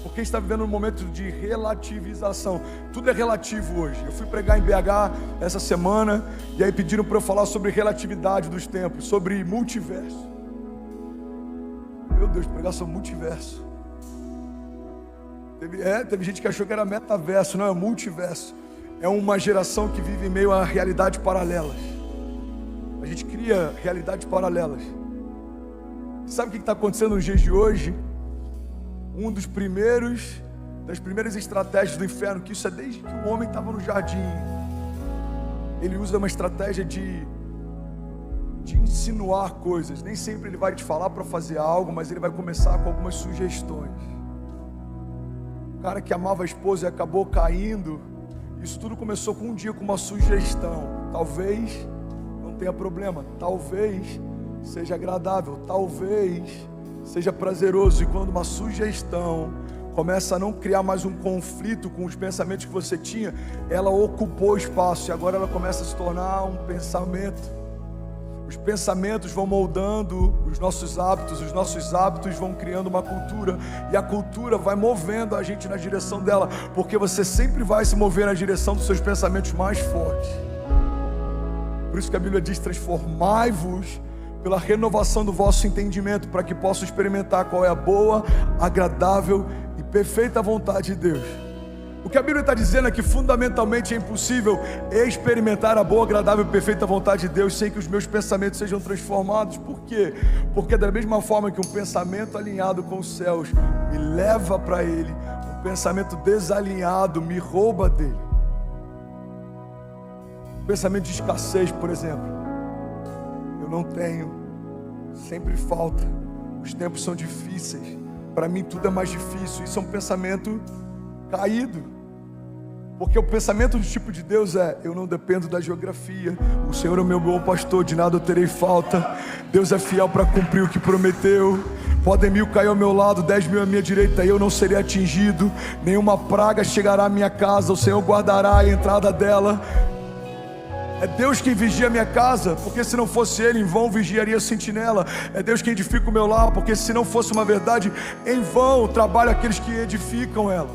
Porque a gente está vivendo um momento de relativização. Tudo é relativo hoje. Eu fui pregar em BH essa semana, e aí pediram para eu falar sobre relatividade dos tempos, sobre multiverso. Meu Deus, pregar sobre multiverso. Teve gente que achou que era metaverso. Não, é multiverso. É uma geração que vive em meio a realidades paralelas. A gente cria realidades paralelas. Sabe o que está acontecendo nos dias de hoje? Das primeiras estratégias do inferno, que isso é desde que o homem estava no jardim. Ele usa uma estratégia de insinuar coisas. Nem sempre ele vai te falar para fazer algo, mas ele vai começar com algumas sugestões. O cara que amava a esposa e acabou caindo, isso tudo começou com um dia, com uma sugestão. Talvez não tenha problema, talvez seja agradável, talvez seja prazeroso. E quando uma sugestão começa a não criar mais um conflito com os pensamentos que você tinha, ela ocupou espaço e agora ela começa a se tornar um pensamento. Os pensamentos vão moldando os nossos hábitos vão criando uma cultura, e a cultura vai movendo a gente na direção dela, porque você sempre vai se mover na direção dos seus pensamentos mais fortes. Por isso que a Bíblia diz: transformai-vos pela renovação do vosso entendimento, para que possam experimentar qual é a boa, agradável e perfeita vontade de Deus. O que a Bíblia está dizendo é que fundamentalmente é impossível experimentar a boa, agradável e perfeita vontade de Deus sem que os meus pensamentos sejam transformados. Por quê? Porque da mesma forma que um pensamento alinhado com os céus me leva para Ele, um pensamento desalinhado me rouba dele. Pensamento de escassez, por exemplo. Eu não tenho, sempre falta, os tempos são difíceis, para mim tudo é mais difícil. Isso é um pensamento caído. Porque o pensamento do tipo de Deus é: eu não dependo da geografia, o Senhor é o meu bom pastor, de nada eu terei falta. Deus é fiel para cumprir o que prometeu. Podem 1000 cair ao meu lado, 10.000 à minha direita, e eu não serei atingido. Nenhuma praga chegará à minha casa, o Senhor guardará a entrada dela. É Deus quem vigia a minha casa, porque se não fosse Ele, em vão vigiaria a sentinela. É Deus quem edifica o meu lar, porque se não fosse uma verdade, em vão trabalham aqueles que edificam ela.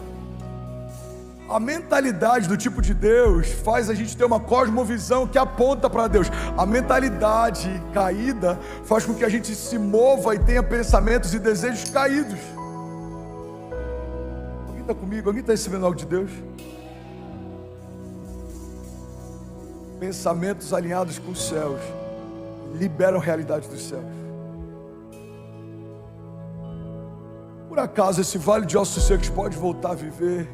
A mentalidade do tipo de Deus faz a gente ter uma cosmovisão que aponta para Deus. A mentalidade caída faz com que a gente se mova e tenha pensamentos e desejos caídos. Alguém está comigo? Alguém está recebendo algo de Deus? Pensamentos alinhados com os céus liberam a realidade dos céus. Por acaso esse vale de ossos secos pode voltar a viver?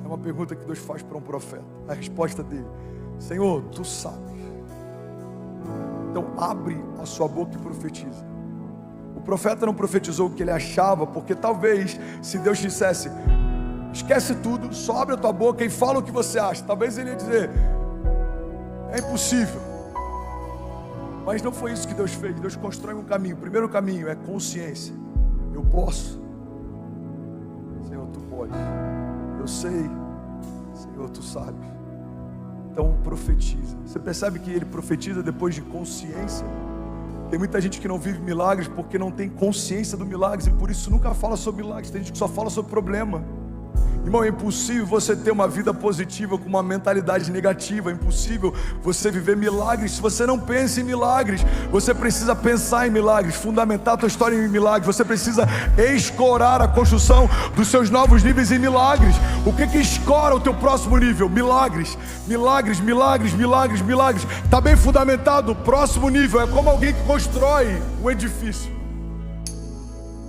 É uma pergunta que Deus faz para um profeta. A resposta dele: Senhor, Tu sabes. Então abre a sua boca e profetiza. O profeta não profetizou o que ele achava, porque talvez se Deus dissesse: esquece tudo, só abre a tua boca e fala o que você acha, talvez ele ia dizer: é impossível. Mas não foi isso que Deus fez. Deus constrói um caminho. O primeiro caminho é consciência. Eu posso. Senhor, Tu pode. Eu sei. Senhor, Tu sabes. Então profetiza. Você percebe que ele profetiza depois de consciência? Tem muita gente que não vive milagres porque não tem consciência do milagre, e por isso nunca fala sobre milagres. Tem gente que só fala sobre problema. Irmão, é impossível você ter uma vida positiva com uma mentalidade negativa. É impossível você viver milagres se você não pensa em milagres. Você precisa pensar em milagres, fundamentar a tua história em milagres. Você precisa escorar a construção dos seus novos níveis em milagres. O que escora o teu próximo nível? Milagres, milagres, milagres, milagres, milagres. Está bem fundamentado? O próximo nível é como alguém que constrói um edifício.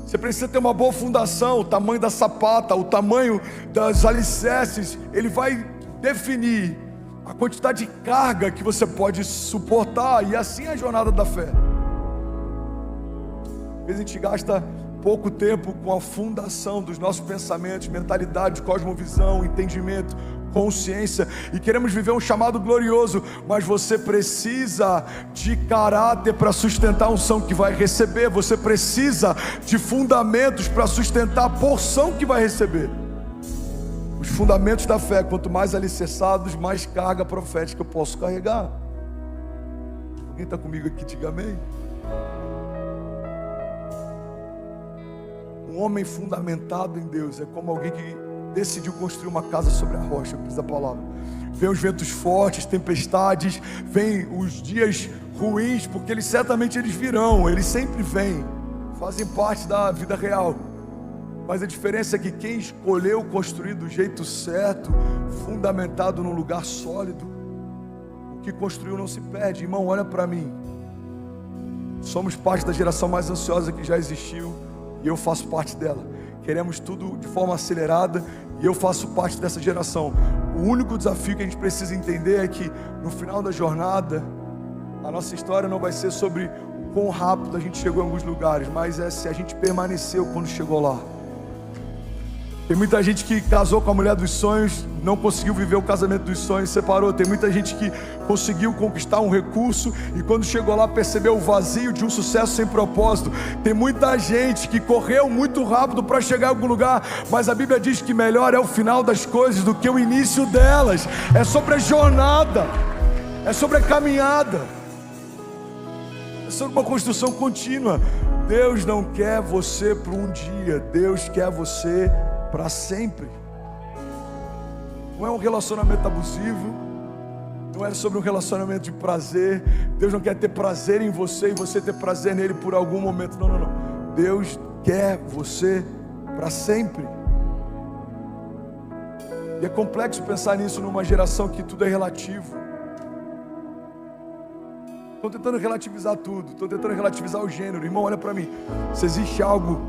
Você precisa ter uma boa fundação. O tamanho da sapata, o tamanho das alicerces, ele vai definir a quantidade de carga que você pode suportar. E assim é a jornada da fé. Às vezes a gente gasta pouco tempo com a fundação dos nossos pensamentos, mentalidade, cosmovisão, entendimento, consciência, e queremos viver um chamado glorioso, mas você precisa de caráter para sustentar a unção que vai receber. Você precisa de fundamentos para sustentar a porção que vai receber. Os fundamentos da fé, quanto mais alicerçados, mais carga profética eu posso carregar. Alguém está comigo aqui? Diga amém. Um homem fundamentado em Deus é como alguém que decidiu construir uma casa sobre a rocha, diz a palavra. Vem os ventos fortes, tempestades, vem os dias ruins, porque eles certamente virão, eles sempre vêm, fazem parte da vida real. Mas a diferença é que quem escolheu construir do jeito certo, fundamentado num lugar sólido, o que construiu não se perde. Irmão, olha para mim. Somos parte da geração mais ansiosa que já existiu, e eu faço parte dela. Queremos tudo de forma acelerada, e eu faço parte dessa geração. O único desafio que a gente precisa entender é que no final da jornada, a nossa história não vai ser sobre o quão rápido a gente chegou em alguns lugares, mas é se a gente permaneceu quando chegou lá. Tem muita gente que casou com a mulher dos sonhos, não conseguiu viver o casamento dos sonhos, separou. Tem muita gente que conseguiu conquistar um recurso e quando chegou lá percebeu o vazio de um sucesso sem propósito. Tem muita gente que correu muito rápido para chegar em algum lugar, mas a Bíblia diz que melhor é o final das coisas do que o início delas. É sobre a jornada, é sobre a caminhada, é sobre uma construção contínua. Deus não quer você para um dia, Deus quer você para sempre. Não é um relacionamento abusivo, não é sobre um relacionamento de prazer. Deus não quer ter prazer em você e você ter prazer nele por algum momento. Não, não, não. Deus quer você para sempre. E é complexo pensar nisso numa geração que tudo é relativo. Estou tentando relativizar tudo, estou tentando relativizar o gênero. Irmão, olha para mim. Se existe algo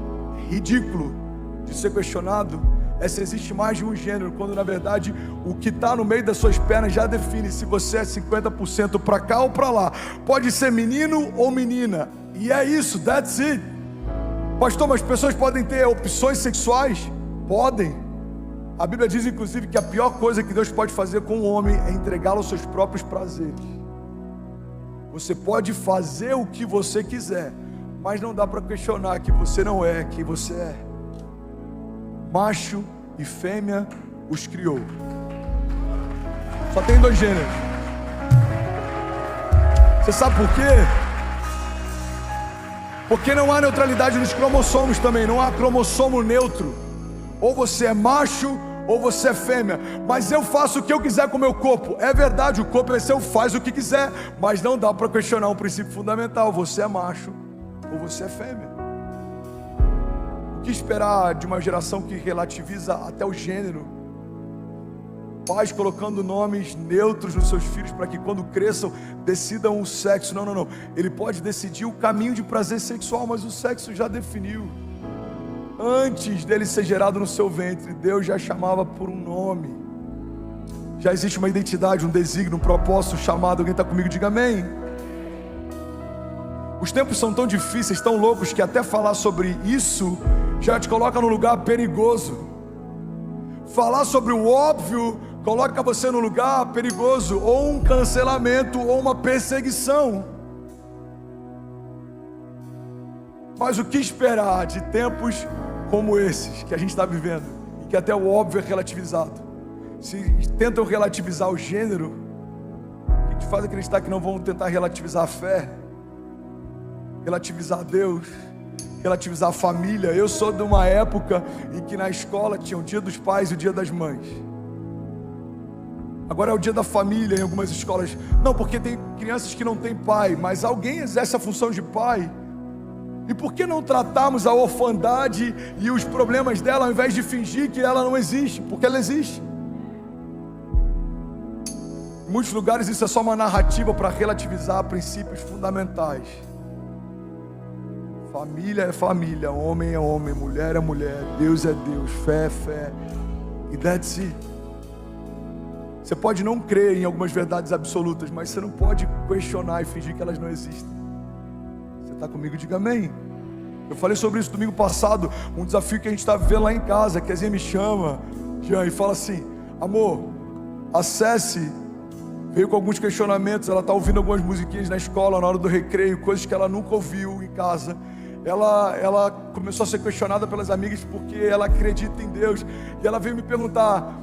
ridículo de ser questionado, é se existe mais de um gênero, quando na verdade o que está no meio das suas pernas já define se você é 50% para cá ou para lá. Pode ser menino ou menina, e é isso, that's it. Pastor, mas pessoas podem ter opções sexuais? Podem. A Bíblia diz, inclusive, que a pior coisa que Deus pode fazer com o homem é entregá-lo aos seus próprios prazeres. Você pode fazer o que você quiser, mas não dá para questionar que você não é quem você é. Macho e fêmea os criou. Só tem 2 gêneros. Você sabe por quê? Porque não há neutralidade nos cromossomos também. Não há cromossomo neutro. Ou você é macho ou você é fêmea. Mas eu faço o que eu quiser com o meu corpo. É verdade, o corpo é seu, faz o que quiser. Mas não dá para questionar um princípio fundamental. Você é macho ou você é fêmea. O que esperar de uma geração que relativiza até o gênero? Pais colocando nomes neutros nos seus filhos para que quando cresçam decidam o sexo. Não. Ele pode decidir o caminho de prazer sexual, mas o sexo já definiu. Antes dele ser gerado no seu ventre, Deus já chamava por um nome. Já existe uma identidade, um desígnio, um propósito, chamado. Alguém está comigo? Diga amém. Os tempos são tão difíceis, tão loucos, que até falar sobre isso já te coloca num lugar perigoso. Falar sobre o óbvio coloca você num lugar perigoso, ou um cancelamento, ou uma perseguição. Mas o que esperar de tempos como esses que a gente está vivendo, e que até o óbvio é relativizado? Se tentam relativizar o gênero, o que te faz acreditar que não vão tentar relativizar a fé, relativizar Deus, relativizar a família? Eu sou de uma época em que na escola tinha o dia dos pais e o dia das mães. Agora é o dia da família em algumas escolas. Não, porque tem crianças que não têm pai, mas alguém exerce a função de pai. E por que não tratarmos a orfandade e os problemas dela ao invés de fingir que ela não existe? Porque ela existe. Em muitos lugares isso é só uma narrativa para relativizar princípios fundamentais. Família é família, homem é homem, mulher é mulher, Deus é Deus, fé é fé. E that's it. Você pode não crer em algumas verdades absolutas, mas você não pode questionar e fingir que elas não existem. Você está comigo? Diga amém. Eu falei sobre isso domingo passado, um desafio que a gente está vivendo lá em casa, que a Zinha me chama, Jean, e fala assim: amor, acesse. Veio com alguns questionamentos, ela está ouvindo algumas musiquinhas na escola, na hora do recreio, coisas que ela nunca ouviu em casa. Ela começou a ser questionada pelas amigas porque ela acredita em Deus. E ela veio me perguntar: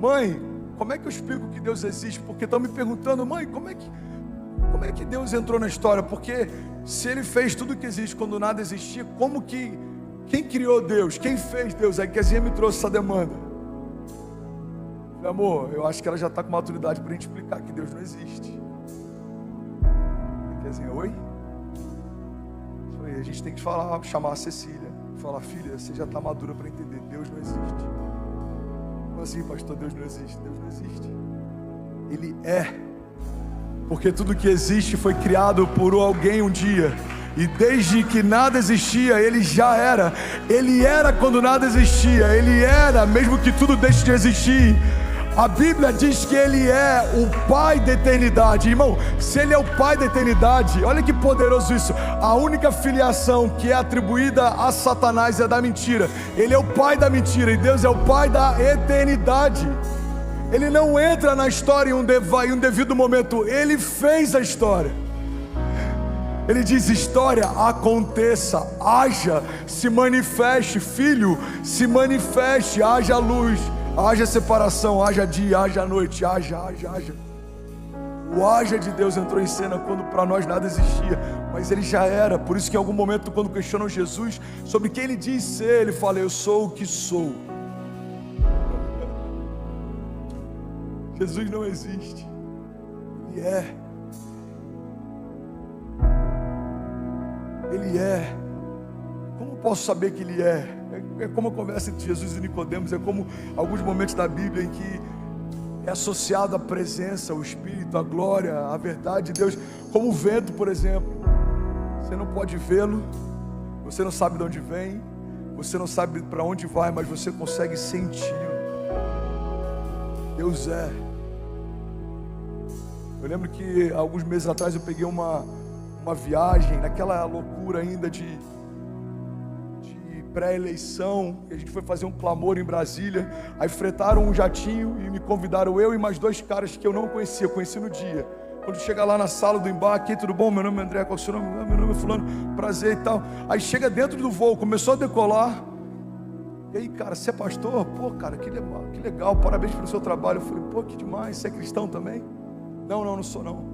mãe, como é que eu explico que Deus existe? Porque estão me perguntando: mãe, como é que Deus entrou na história? Porque se Ele fez tudo que existe quando nada existia, quem criou Deus? Quem fez Deus? Aí que a Zinha me trouxe essa demanda. Falei: amor, eu acho que ela já está com maturidade para a gente explicar que Deus não existe. Aí a Zinha: oi? Falei: a gente tem que chamar a Cecília, falar: filha, você já está madura para entender, Deus não existe. Como assim, pastor? Deus não existe? Deus não existe. Ele é. Porque tudo que existe foi criado por alguém um dia. E desde que nada existia, Ele já era. Ele era quando nada existia. Ele era, mesmo que tudo deixe de existir. A Bíblia diz que Ele é o Pai da eternidade. Irmão, se Ele é o Pai da eternidade, olha que poderoso isso. A única filiação que é atribuída a Satanás é da mentira. Ele é o pai da mentira e Deus é o Pai da eternidade. Ele não entra na história em um devido momento. Ele fez a história. Ele diz: história, aconteça, haja, se manifeste. Filho, se manifeste, haja luz, haja separação, haja dia, haja noite, haja. O haja de Deus entrou em cena quando para nós nada existia, mas Ele já era. Por isso que em algum momento, quando questionam Jesus sobre quem Ele diz ser, Ele fala: eu sou o que sou. Jesus não existe. Ele é. Ele é. Como posso saber que Ele é? É como a conversa entre Jesus e Nicodemos. É como alguns momentos da Bíblia em que é associado a presença, o Espírito, a glória, a verdade de Deus. Como o vento, por exemplo. Você não pode vê-lo, você não sabe de onde vem, você não sabe para onde vai, mas você consegue senti-lo. Deus é. Eu lembro que alguns meses atrás eu peguei uma viagem, naquela loucura ainda de pré-eleição, e a gente foi fazer um clamor em Brasília. Aí fretaram um jatinho e me convidaram, eu e mais 2 caras que eu não conhecia, eu conheci no dia. Quando chega lá na sala do embarque, tudo bom? Meu nome é André, qual é o seu nome? Meu nome é fulano, prazer e tal. Aí chega dentro do voo, começou a decolar. E aí, cara, você é pastor? Pô, cara, que legal, parabéns pelo seu trabalho. Eu falei, pô, que demais, você é cristão também? Não sou não.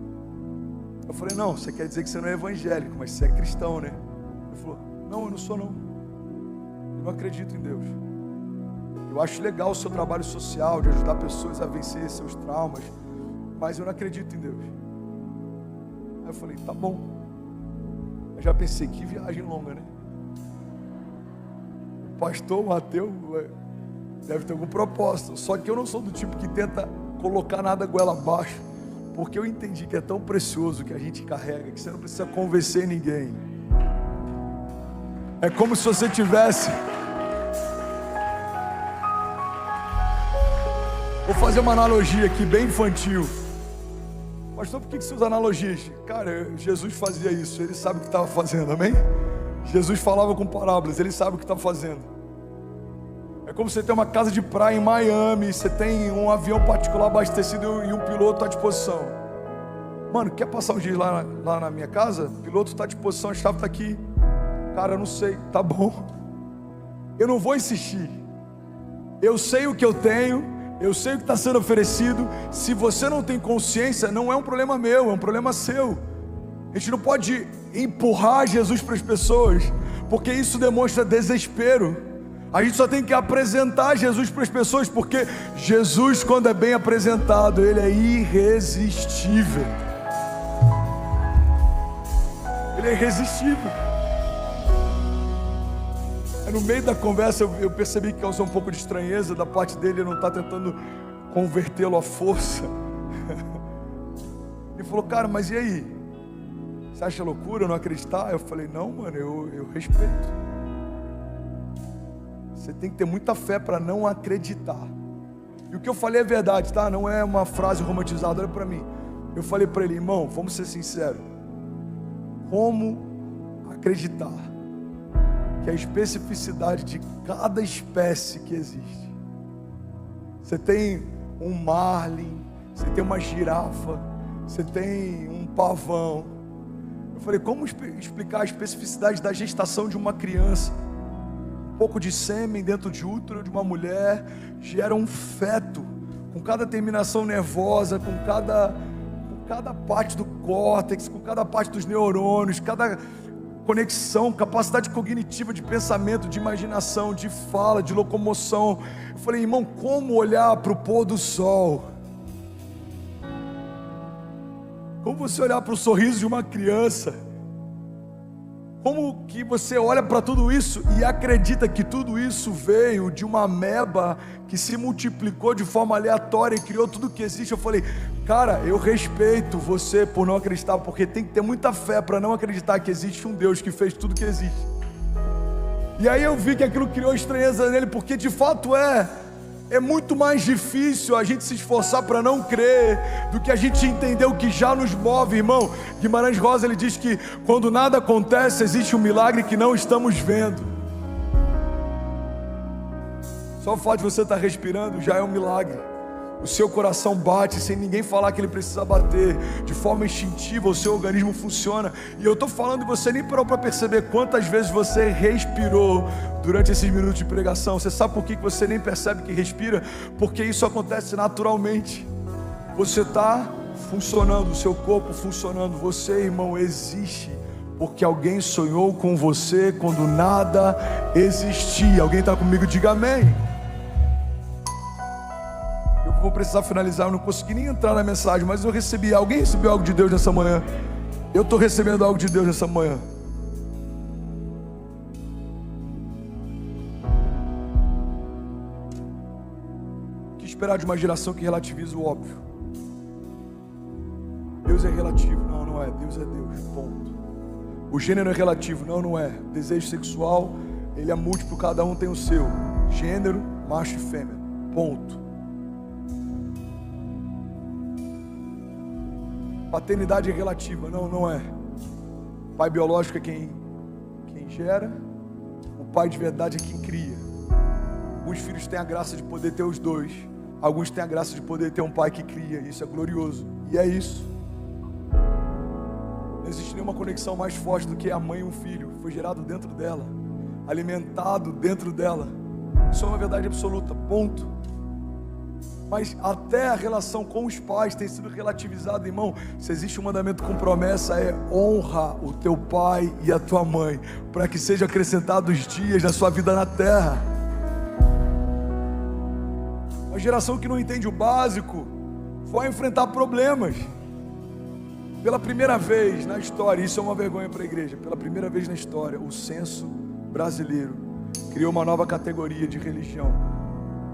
Eu falei, não, você quer dizer que você não é evangélico, mas você é cristão, né? Ele falou, não, eu não sou não. Eu não acredito em Deus. Eu acho legal o seu trabalho social, de ajudar pessoas a vencer seus traumas, mas eu não acredito em Deus. Aí eu falei, tá bom. Eu já pensei, que viagem longa, né? O pastor, o ateu, deve ter algum propósito. Só que eu não sou do tipo que tenta colocar nada goela abaixo, porque eu entendi que é tão precioso que a gente carrega, que você não precisa convencer ninguém. É como se você tivesse... Vou fazer uma analogia aqui, bem infantil. Pastor, por que você usa analogias? Cara, Jesus fazia isso, ele sabe o que estava fazendo, amém? Jesus falava com parábolas, ele sabe o que está fazendo. É como você tem uma casa de praia em Miami, você tem um avião particular abastecido e um piloto à disposição. Mano, quer passar um dia lá na minha casa? O piloto está à disposição, a chave está aqui. Cara, eu não sei, tá bom. Eu não vou insistir. Eu sei o que eu tenho, eu sei o que está sendo oferecido. Se você não tem consciência, não é um problema meu, é um problema seu. A gente não pode empurrar Jesus para as pessoas, porque isso demonstra desespero. A gente só tem que apresentar Jesus para as pessoas, porque Jesus, quando é bem apresentado, ele é irresistível. Ele é irresistível. No meio da conversa eu percebi que causou um pouco de estranheza da parte dele. Ele não está tentando convertê-lo à força. Ele falou, cara, mas e aí? Você acha loucura eu não acreditar? Eu falei, não, mano, eu respeito. Você tem que ter muita fé para não acreditar. E o que eu falei é verdade, tá? Não é uma frase romantizada, olha para mim. Eu falei para ele, irmão, vamos ser sinceros. Como acreditar que a especificidade de cada espécie que existe? Você tem um marlin, você tem uma girafa, você tem um pavão. Eu falei, como explicar a especificidade da gestação de uma criança? Um pouco de sêmen dentro de útero de uma mulher gera um feto, com cada terminação nervosa, com cada parte do córtex, com cada parte dos neurônios, cada conexão, capacidade cognitiva de pensamento, de imaginação, de fala, de locomoção. Eu falei, irmão, como olhar para o pôr do sol? Como você olhar para o sorriso de uma criança? Como que você olha para tudo isso e acredita que tudo isso veio de uma ameba que se multiplicou de forma aleatória e criou tudo que existe? Eu falei, cara, eu respeito você por não acreditar, porque tem que ter muita fé para não acreditar que existe um Deus que fez tudo que existe. E aí eu vi que aquilo criou estranheza nele, porque de fato é muito mais difícil a gente se esforçar para não crer do que a gente entender o que já nos move, irmão. Guimarães Rosa, ele diz que quando nada acontece, existe um milagre que não estamos vendo. Só o fato de você estar respirando já é um milagre. O seu coração bate sem ninguém falar que ele precisa bater. De forma instintiva o seu organismo funciona. E eu estou falando e você nem parou para perceber quantas vezes você respirou durante esses minutos de pregação. Você sabe por que você nem percebe que respira? Porque isso acontece naturalmente. Você está funcionando, o seu corpo funcionando. Você, irmão, existe porque alguém sonhou com você quando nada existia. Alguém está comigo? Diga amém. Vou precisar finalizar, eu não consegui nem entrar na mensagem, mas eu recebi. Alguém recebeu algo de Deus nessa manhã? Eu estou recebendo algo de Deus nessa manhã. O que esperar de uma geração que relativiza o óbvio? Deus é relativo. Não, não é. Deus é Deus, ponto. O gênero é relativo. Não, não é. Desejo sexual, ele é múltiplo, cada um tem o seu. Gênero, macho e fêmea, ponto. Paternidade é relativa, não, não é. Pai biológico é quem gera, O pai de verdade é quem cria. Alguns filhos têm a graça de poder ter os dois. Alguns têm a graça de poder ter um pai que cria. Isso é glorioso. E é isso. Não existe nenhuma conexão mais forte do que a mãe e um filho. Foi gerado dentro dela, alimentado dentro dela. Isso é uma verdade absoluta, ponto. Mas até a relação com os pais tem sido relativizada, irmão. Se existe um mandamento com promessa, é honra o teu pai e a tua mãe, para que sejam acrescentados dias na sua vida na terra. Uma geração que não entende o básico vai enfrentar problemas. Pela primeira vez na história, isso é uma vergonha para a igreja, pela primeira vez na história, o censo brasileiro criou uma nova categoria de religião: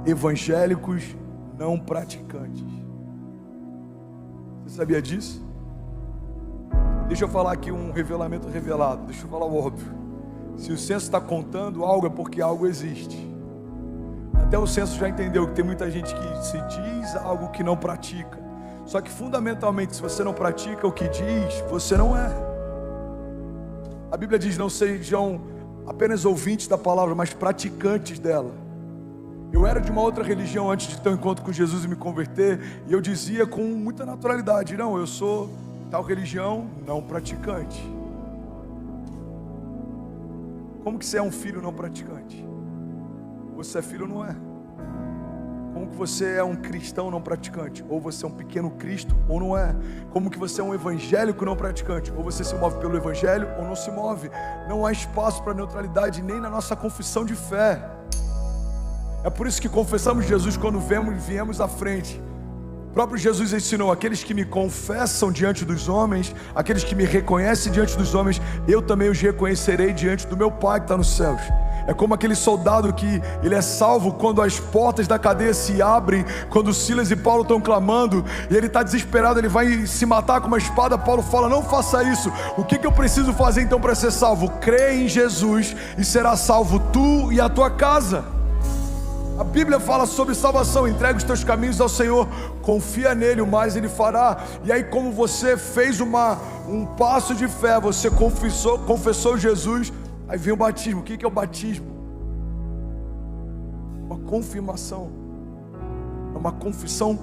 evangélicos não praticantes. Você sabia disso? Deixa eu falar aqui um revelamento revelado. Deixa eu falar o óbvio. Se o censo está contando algo, é porque algo existe. Até o censo já entendeu que tem muita gente que se diz algo que não pratica. Só que fundamentalmente, se você não pratica o que diz, você não é. A Bíblia diz: não sejam apenas ouvintes da palavra, mas praticantes dela. Eu era de uma outra religião antes de ter um encontro com Jesus e me converter, e eu dizia com muita naturalidade: não, eu sou tal religião não praticante. Como que você é um filho não praticante? Você é filho ou não é? Como que você é um cristão não praticante? Ou você é um pequeno Cristo ou não é? Como que você é um evangélico não praticante? Ou você se move pelo evangelho ou não se move? Não há espaço para neutralidade nem na nossa confissão de fé. É por isso que confessamos Jesus quando viemos à frente. O próprio Jesus ensinou: aqueles que me confessam diante dos homens, aqueles que me reconhecem diante dos homens, eu também os reconhecerei diante do meu Pai que está nos céus. É como aquele soldado que ele é salvo quando as portas da cadeia se abrem, quando Silas e Paulo estão clamando, e ele está desesperado, ele vai se matar com uma espada. Paulo fala: não faça isso. O que eu preciso fazer então para ser salvo? Crê em Jesus e será salvo tu e a tua casa. A Bíblia fala sobre salvação: entrega os teus caminhos ao Senhor, confia nele, o mais ele fará. E aí, como você fez um passo de fé, você confessou Jesus, aí vem o batismo. O que é o batismo? Uma confirmação, é uma confissão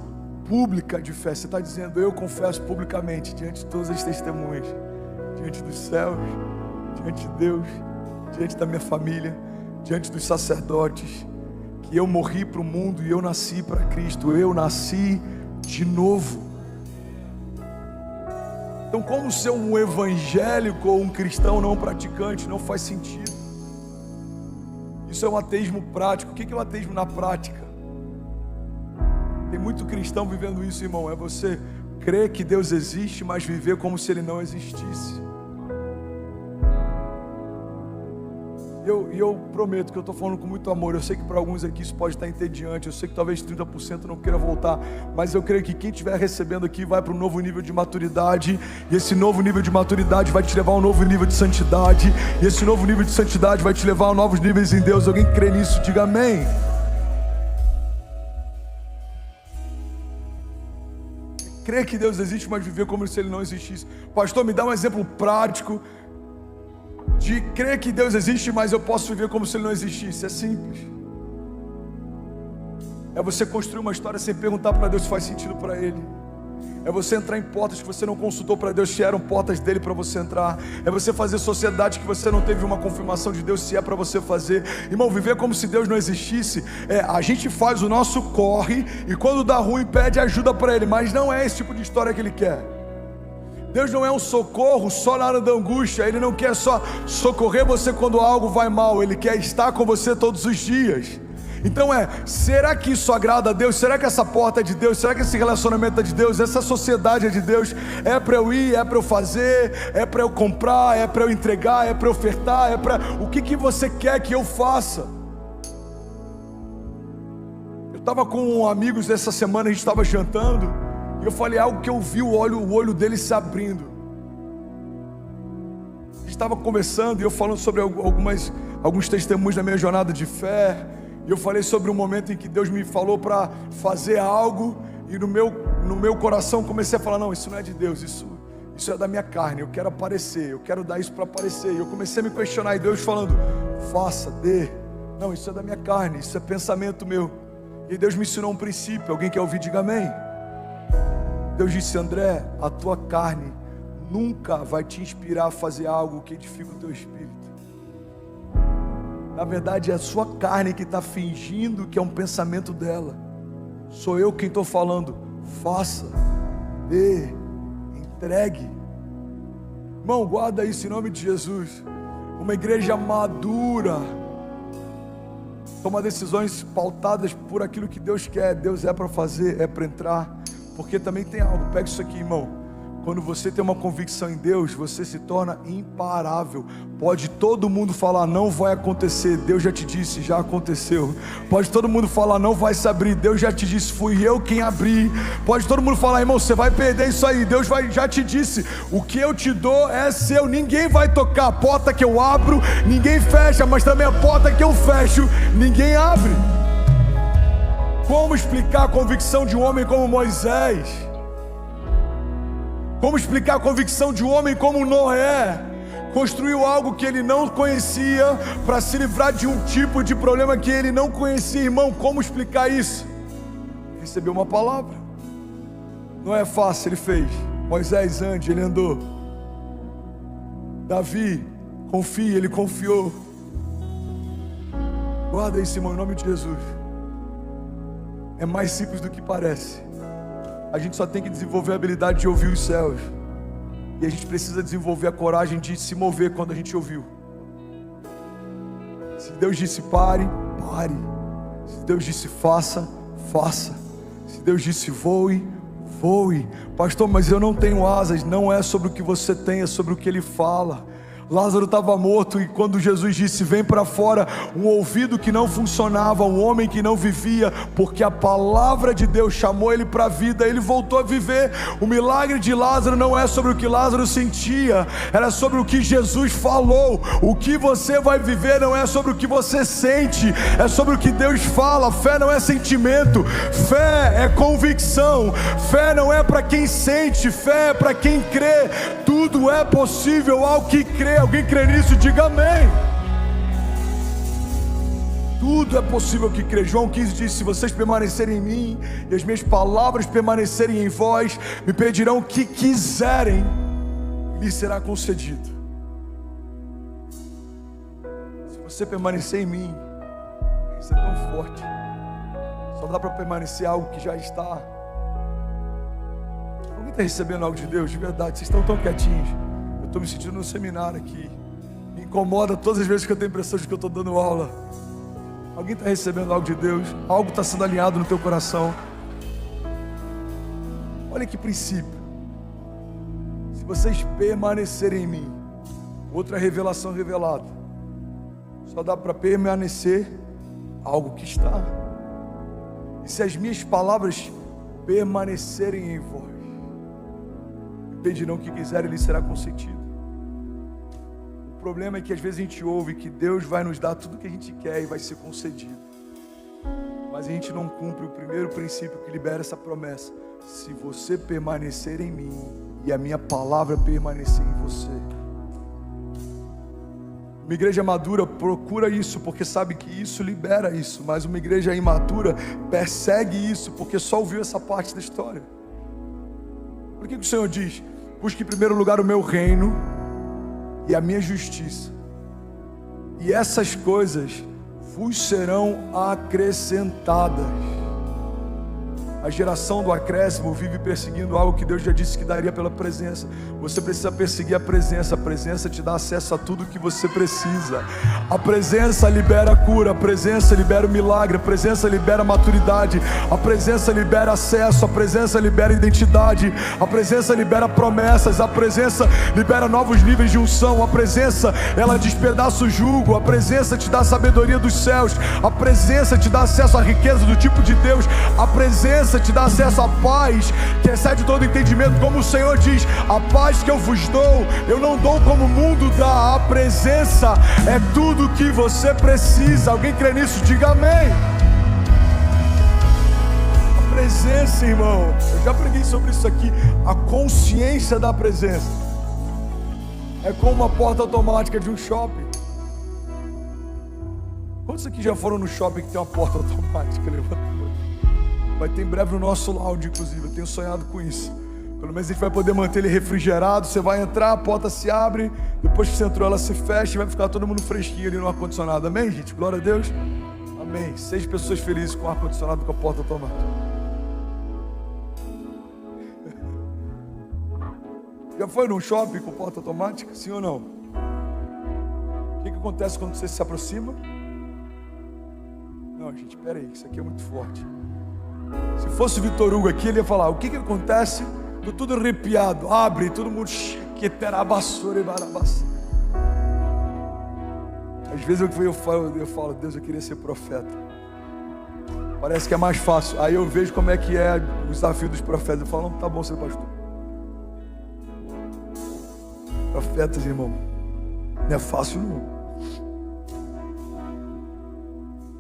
pública de fé. Você está dizendo: eu confesso publicamente, diante de todas as testemunhas, diante dos céus, diante de Deus, diante da minha família, diante dos sacerdotes, que eu morri para o mundo e eu nasci para Cristo. Eu nasci de novo. Então, como ser um evangélico ou um cristão não praticante não faz sentido. Isso é um ateísmo prático. O que é o ateísmo na prática? Tem muito cristão vivendo isso, irmão. É você crer que Deus existe, mas viver como se Ele não existisse. Eu prometo que eu estou falando com muito amor. Eu sei que para alguns aqui isso pode estar entediante. Eu sei que talvez 30% não queira voltar. Mas eu creio que quem estiver recebendo aqui vai para um novo nível de maturidade. E esse novo nível de maturidade vai te levar a um novo nível de santidade. E esse novo nível de santidade vai te levar a novos níveis em Deus. Alguém crê nisso? Diga amém. Crer que Deus existe, mas viver como se Ele não existisse. Pastor, me dá um exemplo prático de crer que Deus existe, mas eu posso viver como se Ele não existisse. É simples. É você construir uma história sem perguntar para Deus se faz sentido para Ele. É você entrar em portas que você não consultou para Deus se eram portas dele para você entrar. É você fazer sociedade que você não teve uma confirmação de Deus se é para você fazer. Irmão, viver como se Deus não existisse, a gente faz o nosso corre e quando dá ruim pede ajuda para Ele, mas não é esse tipo de história que Ele quer. Deus não é um socorro só na hora da angústia. Ele não quer só socorrer você quando algo vai mal. Ele quer estar com você todos os dias. Então será que isso agrada a Deus? Será que essa porta é de Deus? Será que esse relacionamento é de Deus? Essa sociedade é de Deus? É para eu ir? É para eu fazer? É para eu comprar? É para eu entregar? É para eu ofertar? O que você quer que eu faça? Eu estava com amigos essa semana, a gente estava jantando, e eu falei algo que eu vi o olho dele se abrindo. A gente estava conversando e eu falando sobre alguns testemunhos da minha jornada de fé. E eu falei sobre um momento em que Deus me falou para fazer algo, e no meu coração comecei a falar: não, isso não é de Deus, Isso é da minha carne, eu quero aparecer, eu quero dar isso para aparecer. E eu comecei a me questionar, e Deus falando, faça, dê. Não, isso é da minha carne, isso é pensamento meu. E Deus me ensinou um princípio, alguém quer ouvir, diga amém. Deus disse, André, a tua carne nunca vai te inspirar a fazer algo que edifica o teu espírito. Na verdade é a sua carne que está fingindo que é um pensamento dela. Sou eu quem estou falando, faça, dê, entregue. Irmão, guarda isso em nome de Jesus. Uma igreja madura toma decisões pautadas por aquilo que Deus quer. Deus é para fazer, é para entrar. Porque também tem algo, pega isso aqui, irmão. Quando você tem uma convicção em Deus, você se torna imparável. Pode todo mundo falar, não vai acontecer, Deus já te disse, já aconteceu. Pode todo mundo falar, não vai se abrir, Deus já te disse, fui eu quem abri. Pode todo mundo falar, irmão, você vai perder isso aí, Deus já te disse, o que eu te dou é seu, ninguém vai tocar. A porta que eu abro, ninguém fecha, mas também a porta que eu fecho, ninguém abre. Como explicar a convicção de um homem como Moisés? Como explicar a convicção de um homem como Noé? Construiu algo que ele não conhecia para se livrar de um tipo de problema que ele não conhecia. Irmão, como explicar isso? Recebeu uma palavra. Não é fácil, ele fez. Moisés, ande, ele andou. Davi, confia, ele confiou. Guarda isso, irmão, em nome de Jesus. É mais simples do que parece. A gente só tem que desenvolver a habilidade de ouvir os céus. E a gente precisa desenvolver a coragem de se mover quando a gente ouviu. Se Deus disse pare, pare. Se Deus disse faça, faça. Se Deus disse voe, voe. Pastor, mas eu não tenho asas. Não é sobre o que você tem, é sobre o que Ele fala. Lázaro estava morto e quando Jesus disse vem para fora, um ouvido que não funcionava, um homem que não vivia, porque a palavra de Deus chamou ele para a vida, ele voltou a viver. O milagre de Lázaro não é sobre o que Lázaro sentia, era sobre o que Jesus falou. O que você vai viver não é sobre o que você sente, é sobre o que Deus fala. Fé não é sentimento, fé é convicção. Fé não é para quem sente, fé é para quem crê. Tudo é possível ao que crê. Alguém crê nisso? Diga amém. Tudo é possível que crê. João 15 diz, se vocês permanecerem em mim e as minhas palavras permanecerem em vós, me pedirão o que quiserem, lhes será concedido. Se você permanecer em mim, isso é tão forte. Só dá para permanecer algo que já está. Alguém está recebendo algo de Deus? De verdade, vocês estão tão quietinhos. Eu estou me sentindo num seminário aqui. Me incomoda todas as vezes que eu tenho a impressão de que eu estou dando aula. Alguém está recebendo algo de Deus? Algo está sendo alinhado no teu coração? Olha que princípio. Se vocês permanecerem em mim, outra revelação revelada, só dá para permanecer algo que está. E se as minhas palavras permanecerem em vós, pedirão o que quiserem, lhe será concedido. O problema é que às vezes a gente ouve que Deus vai nos dar tudo o que a gente quer e vai ser concedido, mas a gente não cumpre o primeiro princípio que libera essa promessa. Se você permanecer em mim e a minha palavra permanecer em você. Uma igreja madura procura isso porque sabe que isso libera isso, mas uma igreja imatura persegue isso porque só ouviu essa parte da história. Por que o Senhor diz? Busque em primeiro lugar o meu reino e a minha justiça, e essas coisas vos serão acrescentadas. A geração do acréscimo vive perseguindo algo que Deus já disse que daria pela presença. Você precisa perseguir a presença te dá acesso a tudo que você precisa. A presença libera cura, a presença libera o milagre, a presença libera maturidade, a presença libera acesso, a presença libera identidade, a presença libera promessas, a presença libera novos níveis de unção, a presença, ela despedaça o jugo, a presença te dá a sabedoria dos céus, a presença te dá acesso à riqueza do tipo de Deus, a presença te dá acesso à paz que excede todo entendimento, como o Senhor diz, a paz que eu vos dou, eu não dou como o mundo dá. A presença é tudo que você precisa. Alguém crê nisso? Diga amém. A presença, irmão. Eu já preguei sobre isso aqui. A consciência da presença é como uma porta automática de um shopping. Quantos aqui já foram no shopping que tem uma porta automática? Levanta a mão. Vai ter em breve no nosso lounge, inclusive. Eu tenho sonhado com isso. Pelo menos a gente vai poder manter ele refrigerado. Você vai entrar, a porta se abre. Depois que você entrou, ela se fecha e vai ficar todo mundo fresquinho ali no ar-condicionado. Amém, gente? Glória a Deus. Amém. 6 pessoas felizes com ar-condicionado com a porta automática. Já foi num shopping com porta automática? Sim ou não? O que acontece quando você se aproxima? Não, gente, espera aí, isso aqui é muito forte. Se fosse o Vitor Hugo aqui, ele ia falar: o que acontece? Tô tudo arrepiado, abre, todo mundo que terabassura e barabassura. Às vezes eu falo, Deus, eu queria ser profeta. Parece que é mais fácil. Aí eu vejo como é que é o desafio dos profetas. Eu falo: não, tá bom ser pastor. Profetas, irmão, não é fácil não.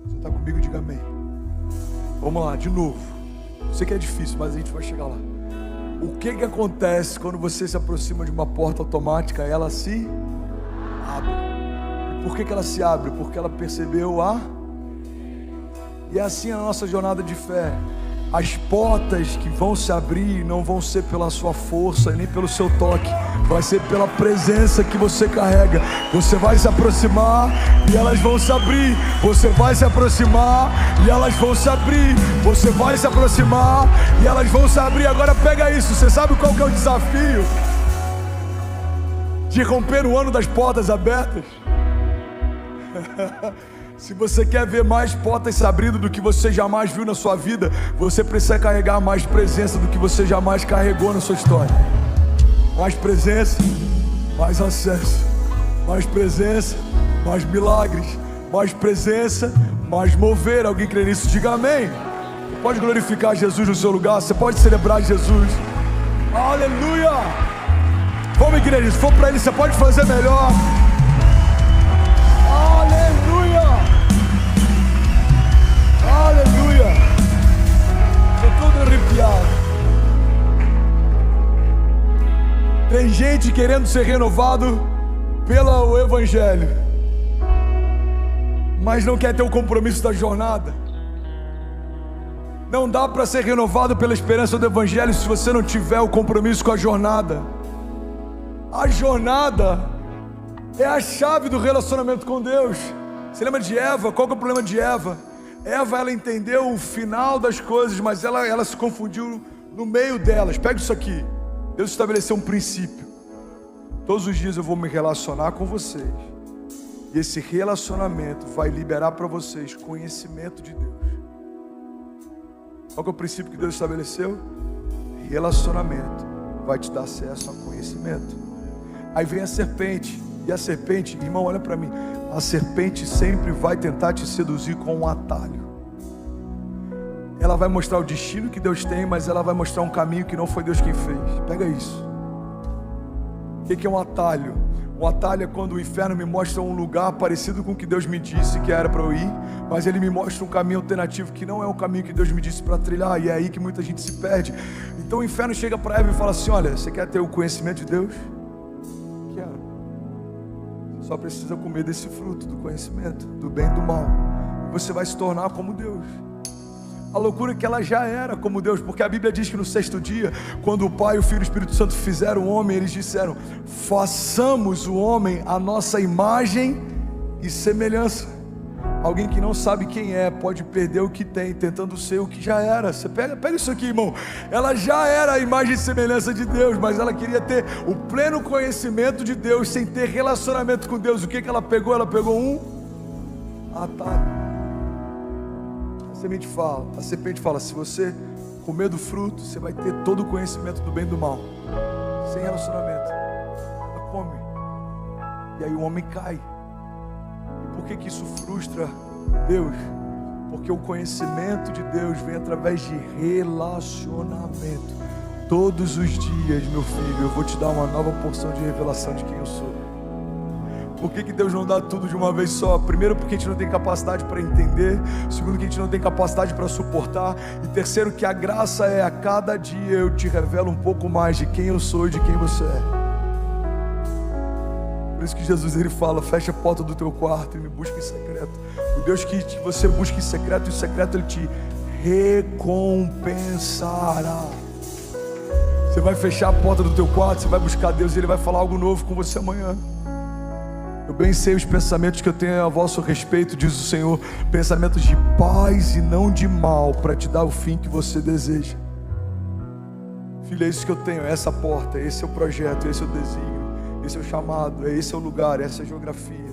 Você está comigo? Diga amém. Vamos lá, de novo. Sei que é difícil, mas a gente vai chegar lá. O que acontece quando você se aproxima de uma porta automática? Ela se abre. E por que ela se abre? Porque ela percebeu E é assim a nossa jornada de fé. As portas que vão se abrir não vão ser pela sua força, nem pelo seu toque. Vai ser pela presença que você carrega. Você vai se aproximar e elas vão se abrir. Você vai se aproximar e elas vão se abrir. Você vai se aproximar e elas vão se abrir. Agora pega isso. Você sabe qual que é o desafio de romper o ano das portas abertas? Se você quer ver mais portas se abrindo do que você jamais viu na sua vida, você precisa carregar mais presença do que você jamais carregou na sua história. Mais presença, mais acesso. Mais presença, mais milagres. Mais presença, mais mover. Alguém crê nisso? Diga amém. Você pode glorificar Jesus no seu lugar. Você pode celebrar Jesus. Aleluia. Vamos, igreja. Se for para Ele, você pode fazer melhor. Aleluia. Aleluia. Estou todo arrepiado. Tem gente querendo ser renovado pelo Evangelho, mas não quer ter o compromisso da jornada. Não dá para ser renovado pela esperança do Evangelho se você não tiver o compromisso com a jornada. A jornada é a chave do relacionamento com Deus. Você lembra de Eva? Qual que é o problema de Eva? Eva, ela entendeu o final das coisas, mas ela se confundiu no meio delas. Pega isso aqui. Deus estabeleceu um princípio. Todos os dias eu vou me relacionar com vocês. E esse relacionamento vai liberar para vocês conhecimento de Deus. Qual que é o princípio que Deus estabeleceu? Relacionamento vai te dar acesso a conhecimento. Aí vem a serpente. E a serpente, irmão, olha para mim. A serpente sempre vai tentar te seduzir com um atalho. Ela vai mostrar o destino que Deus tem, mas ela vai mostrar um caminho que não foi Deus quem fez. Pega isso. O que é um atalho? Um atalho é quando o inferno me mostra um lugar parecido com o que Deus me disse que era para eu ir, mas ele me mostra um caminho alternativo que não é o caminho que Deus me disse para trilhar, e é aí que muita gente se perde. Então o inferno chega para Eva e fala assim: olha, você quer ter o conhecimento de Deus? Quero. Você só precisa comer desse fruto do conhecimento, do bem e do mal. Você vai se tornar como Deus. A loucura é que ela já era como Deus, porque a Bíblia diz que no 6º dia, quando o Pai, o Filho e o Espírito Santo fizeram o homem, eles disseram: façamos o homem a nossa imagem e semelhança. Alguém que não sabe quem é pode perder o que tem, tentando ser o que já era. Você pega isso aqui, irmão. Ela já era a imagem e semelhança de Deus, mas ela queria ter o pleno conhecimento de Deus sem ter relacionamento com Deus. O que ela pegou? Ela pegou um atalho. A serpente fala: se você comer do fruto, você vai ter todo o conhecimento do bem e do mal. Sem relacionamento. Ela come. E aí o homem cai. E por que isso frustra Deus? Porque o conhecimento de Deus vem através de relacionamento. Todos os dias, meu filho, eu vou te dar uma nova porção de revelação de quem eu sou. Por que Deus não dá tudo de uma vez só? Primeiro, porque a gente não tem capacidade para entender. Segundo, que a gente não tem capacidade para suportar. E terceiro, que a graça é: a cada dia eu te revelo um pouco mais de quem eu sou e de quem você é. Por isso que Jesus, ele fala: fecha a porta do teu quarto e me busca em secreto. O Deus que você busca em secreto, ele te recompensará. Você vai fechar a porta do teu quarto, você vai buscar Deus e Ele vai falar algo novo com você amanhã. Eu bem sei os pensamentos que eu tenho a vosso respeito, diz o Senhor, pensamentos de paz e não de mal, para te dar o fim que você deseja. Filho, é isso que eu tenho, é essa porta, esse é o projeto, esse é o desígnio, esse é o chamado, esse é o lugar, essa é a geografia,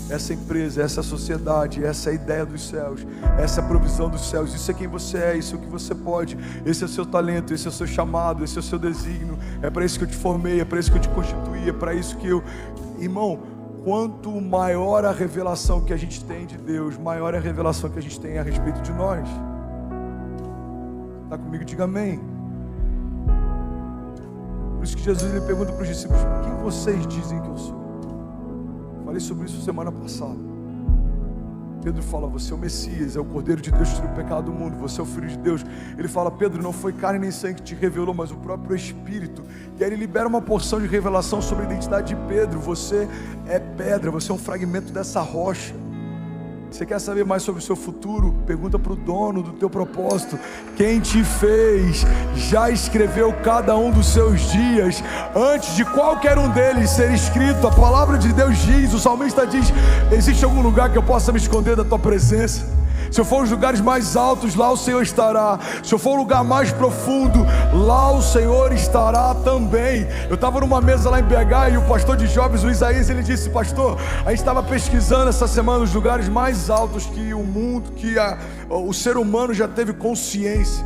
essa empresa, essa sociedade, essa é a ideia dos céus, essa é a provisão dos céus. Isso é quem você é, isso é o que você pode, esse é o seu talento, esse é o seu chamado, esse é o seu desígnio. É para isso que eu te formei, é para isso que eu te constituí, é para isso que eu... Irmão, quanto maior a revelação que a gente tem de Deus, maior é a revelação que a gente tem a respeito de nós. Está comigo? Diga amém. Por isso que Jesus, ele pergunta para os discípulos: quem vocês dizem que eu sou? Falei sobre isso semana passada. Pedro fala: você é o Messias, é o Cordeiro de Deus que tira o pecado do mundo, você é o Filho de Deus. Ele fala: Pedro, não foi carne nem sangue que te revelou, mas o próprio Espírito. E aí ele libera uma porção de revelação sobre a identidade de Pedro. Você é pedra, você é um fragmento dessa rocha. Você quer saber mais sobre o seu futuro? Pergunta para o dono do teu propósito. Quem te fez já escreveu cada um dos seus dias antes de qualquer um deles ser escrito. A palavra de Deus diz, o salmista diz: existe algum lugar que eu possa me esconder da tua presença? Se eu for os lugares mais altos, lá o Senhor estará. Se eu for o lugar mais profundo, lá o Senhor estará também. Eu estava numa mesa lá em BH e o pastor de jovens, o Isaías, ele disse: pastor, a gente estava pesquisando essa semana os lugares mais altos que o mundo, o ser humano já teve consciência.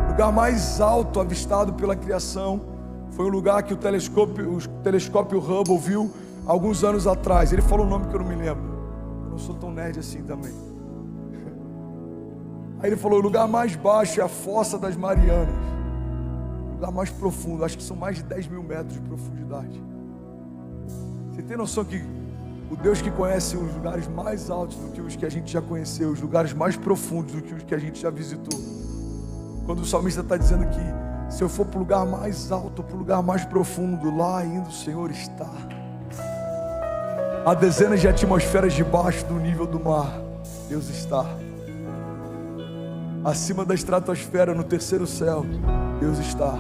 O lugar mais alto avistado pela criação foi um lugar que o telescópio Hubble viu alguns anos atrás. Ele falou um nome que eu não me lembro. Não sou tão nerd assim também. Aí ele falou: o lugar mais baixo é a Fossa das Marianas. O lugar mais profundo, acho que são mais de 10 mil metros de profundidade. Você tem noção que o Deus que conhece os lugares mais altos do que os que a gente já conheceu, os lugares mais profundos do que os que a gente já visitou? Quando o salmista está dizendo que se eu for para o lugar mais alto, para o lugar mais profundo, lá ainda o Senhor está. Há dezenas de atmosferas debaixo do nível do mar, Deus está. Acima da estratosfera, no terceiro céu, Deus está.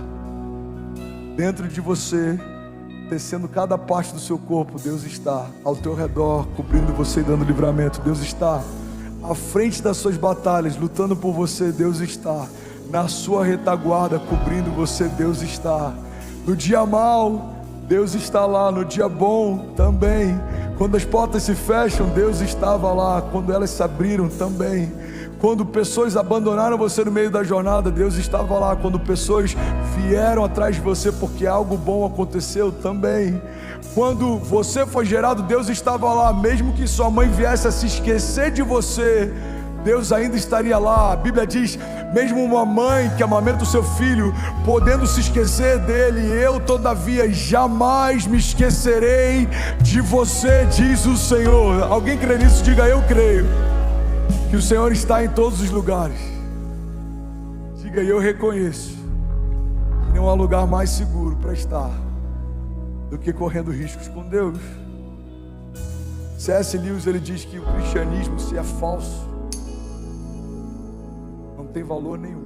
Dentro de você, tecendo cada parte do seu corpo, Deus está. Ao teu redor, cobrindo você e dando livramento, Deus está. À frente das suas batalhas, lutando por você, Deus está. Na sua retaguarda, cobrindo você, Deus está. No dia mau, Deus está lá. No dia bom, também. Quando as portas se fecham, Deus estava lá. Quando elas se abriram, também. Quando pessoas abandonaram você no meio da jornada, Deus estava lá. Quando pessoas vieram atrás de você porque algo bom aconteceu, também. Quando você foi gerado, Deus estava lá. Mesmo que sua mãe viesse a se esquecer de você, Deus ainda estaria lá. A Bíblia diz: mesmo uma mãe que amamenta o seu filho, podendo se esquecer dele, eu todavia jamais me esquecerei de você, diz o Senhor. Alguém crê nisso? Diga: eu creio que o Senhor está em todos os lugares. Diga: eu reconheço que não há lugar mais seguro para estar do que correndo riscos com Deus. C.S. Lewis, ele diz que o cristianismo, se é falso, não tem valor nenhum.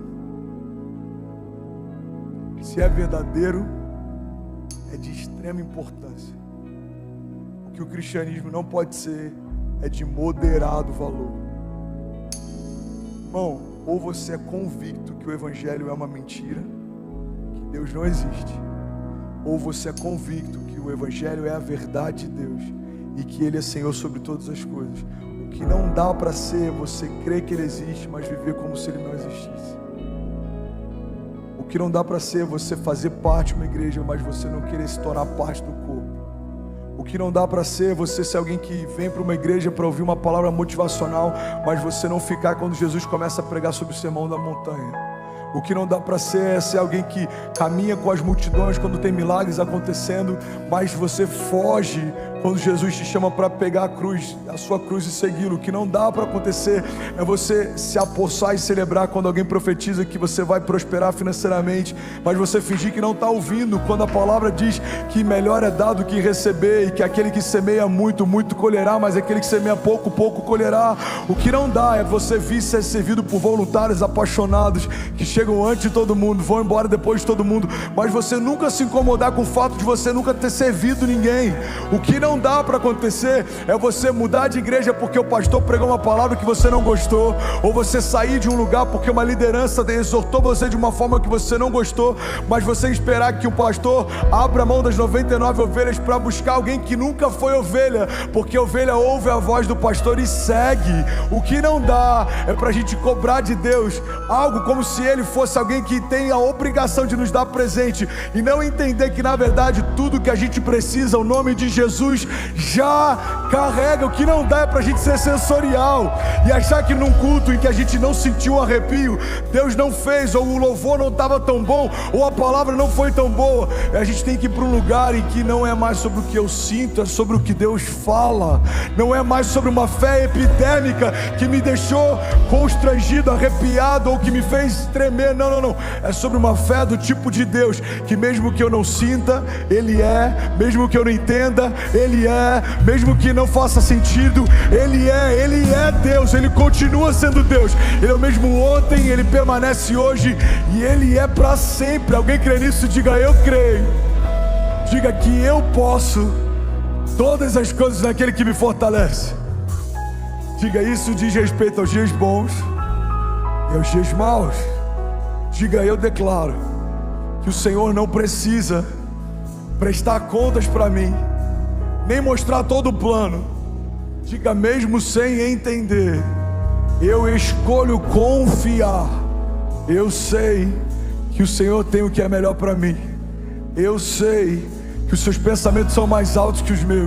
Se é verdadeiro, é de extrema importância. O que o cristianismo não pode ser é de moderado valor. Irmão, ou você é convicto que o evangelho é uma mentira, que Deus não existe, ou você é convicto que o evangelho é a verdade de Deus e que Ele é Senhor sobre todas as coisas. O que não dá para ser você crer que Ele existe, mas viver como se Ele não existisse. O que não dá para ser você fazer parte de uma igreja, mas você não querer se tornar parte do corpo. O que não dá para ser você ser alguém que vem para uma igreja para ouvir uma palavra motivacional, mas você não ficar quando Jesus começa a pregar sobre o sermão da montanha. O que não dá para ser é ser alguém que caminha com as multidões quando tem milagres acontecendo, mas você foge quando Jesus te chama para pegar a sua cruz e segui-lo. O que não dá para acontecer é você se apossar e celebrar quando alguém profetiza que você vai prosperar financeiramente, mas você fingir que não está ouvindo quando a palavra diz que melhor é dar do que receber, e que aquele que semeia muito, muito colherá, mas aquele que semeia pouco, pouco colherá. O que não dá é você vir ser servido por voluntários apaixonados que chegam antes de todo mundo, vão embora depois de todo mundo, mas você nunca se incomodar com o fato de você nunca ter servido ninguém. O que não dá para acontecer é você mudar de igreja porque o pastor pregou uma palavra que você não gostou, ou você sair de um lugar porque uma liderança exortou você de uma forma que você não gostou, mas você esperar que o pastor abra a mão das 99 ovelhas para buscar alguém que nunca foi ovelha, porque a ovelha ouve a voz do pastor e segue. O que não dá é para a gente cobrar de Deus algo como se Ele fosse alguém que tem a obrigação de nos dar presente, e não entender que na verdade tudo que a gente precisa, o nome de Jesus já carrega. O que não dá é pra gente ser sensorial e achar que num culto em que a gente não sentiu um arrepio, Deus não fez, ou o louvor não estava tão bom, ou a palavra não foi tão boa. A gente tem que ir para um lugar em que não é mais sobre o que eu sinto, é sobre o que Deus fala. Não é mais sobre uma fé epidêmica que me deixou constrangido, arrepiado, ou que me fez tremer. Não, não, não. É sobre uma fé do tipo de Deus, que mesmo que eu não sinta, Ele é, mesmo que eu não entenda, Ele é, mesmo que não faça sentido, Ele é Deus, Ele continua sendo Deus. Ele é o mesmo ontem, Ele permanece hoje e Ele é para sempre. Alguém crê nisso? Diga: eu creio. Diga que eu posso todas as coisas naquele que me fortalece. Diga: isso diz respeito aos dias bons e aos dias maus. Diga: eu declaro que o Senhor não precisa prestar contas para mim, nem mostrar todo o plano. Diga: mesmo sem entender, eu escolho confiar. Eu sei que o Senhor tem o que é melhor para mim. Eu sei que os seus pensamentos são mais altos que os meus.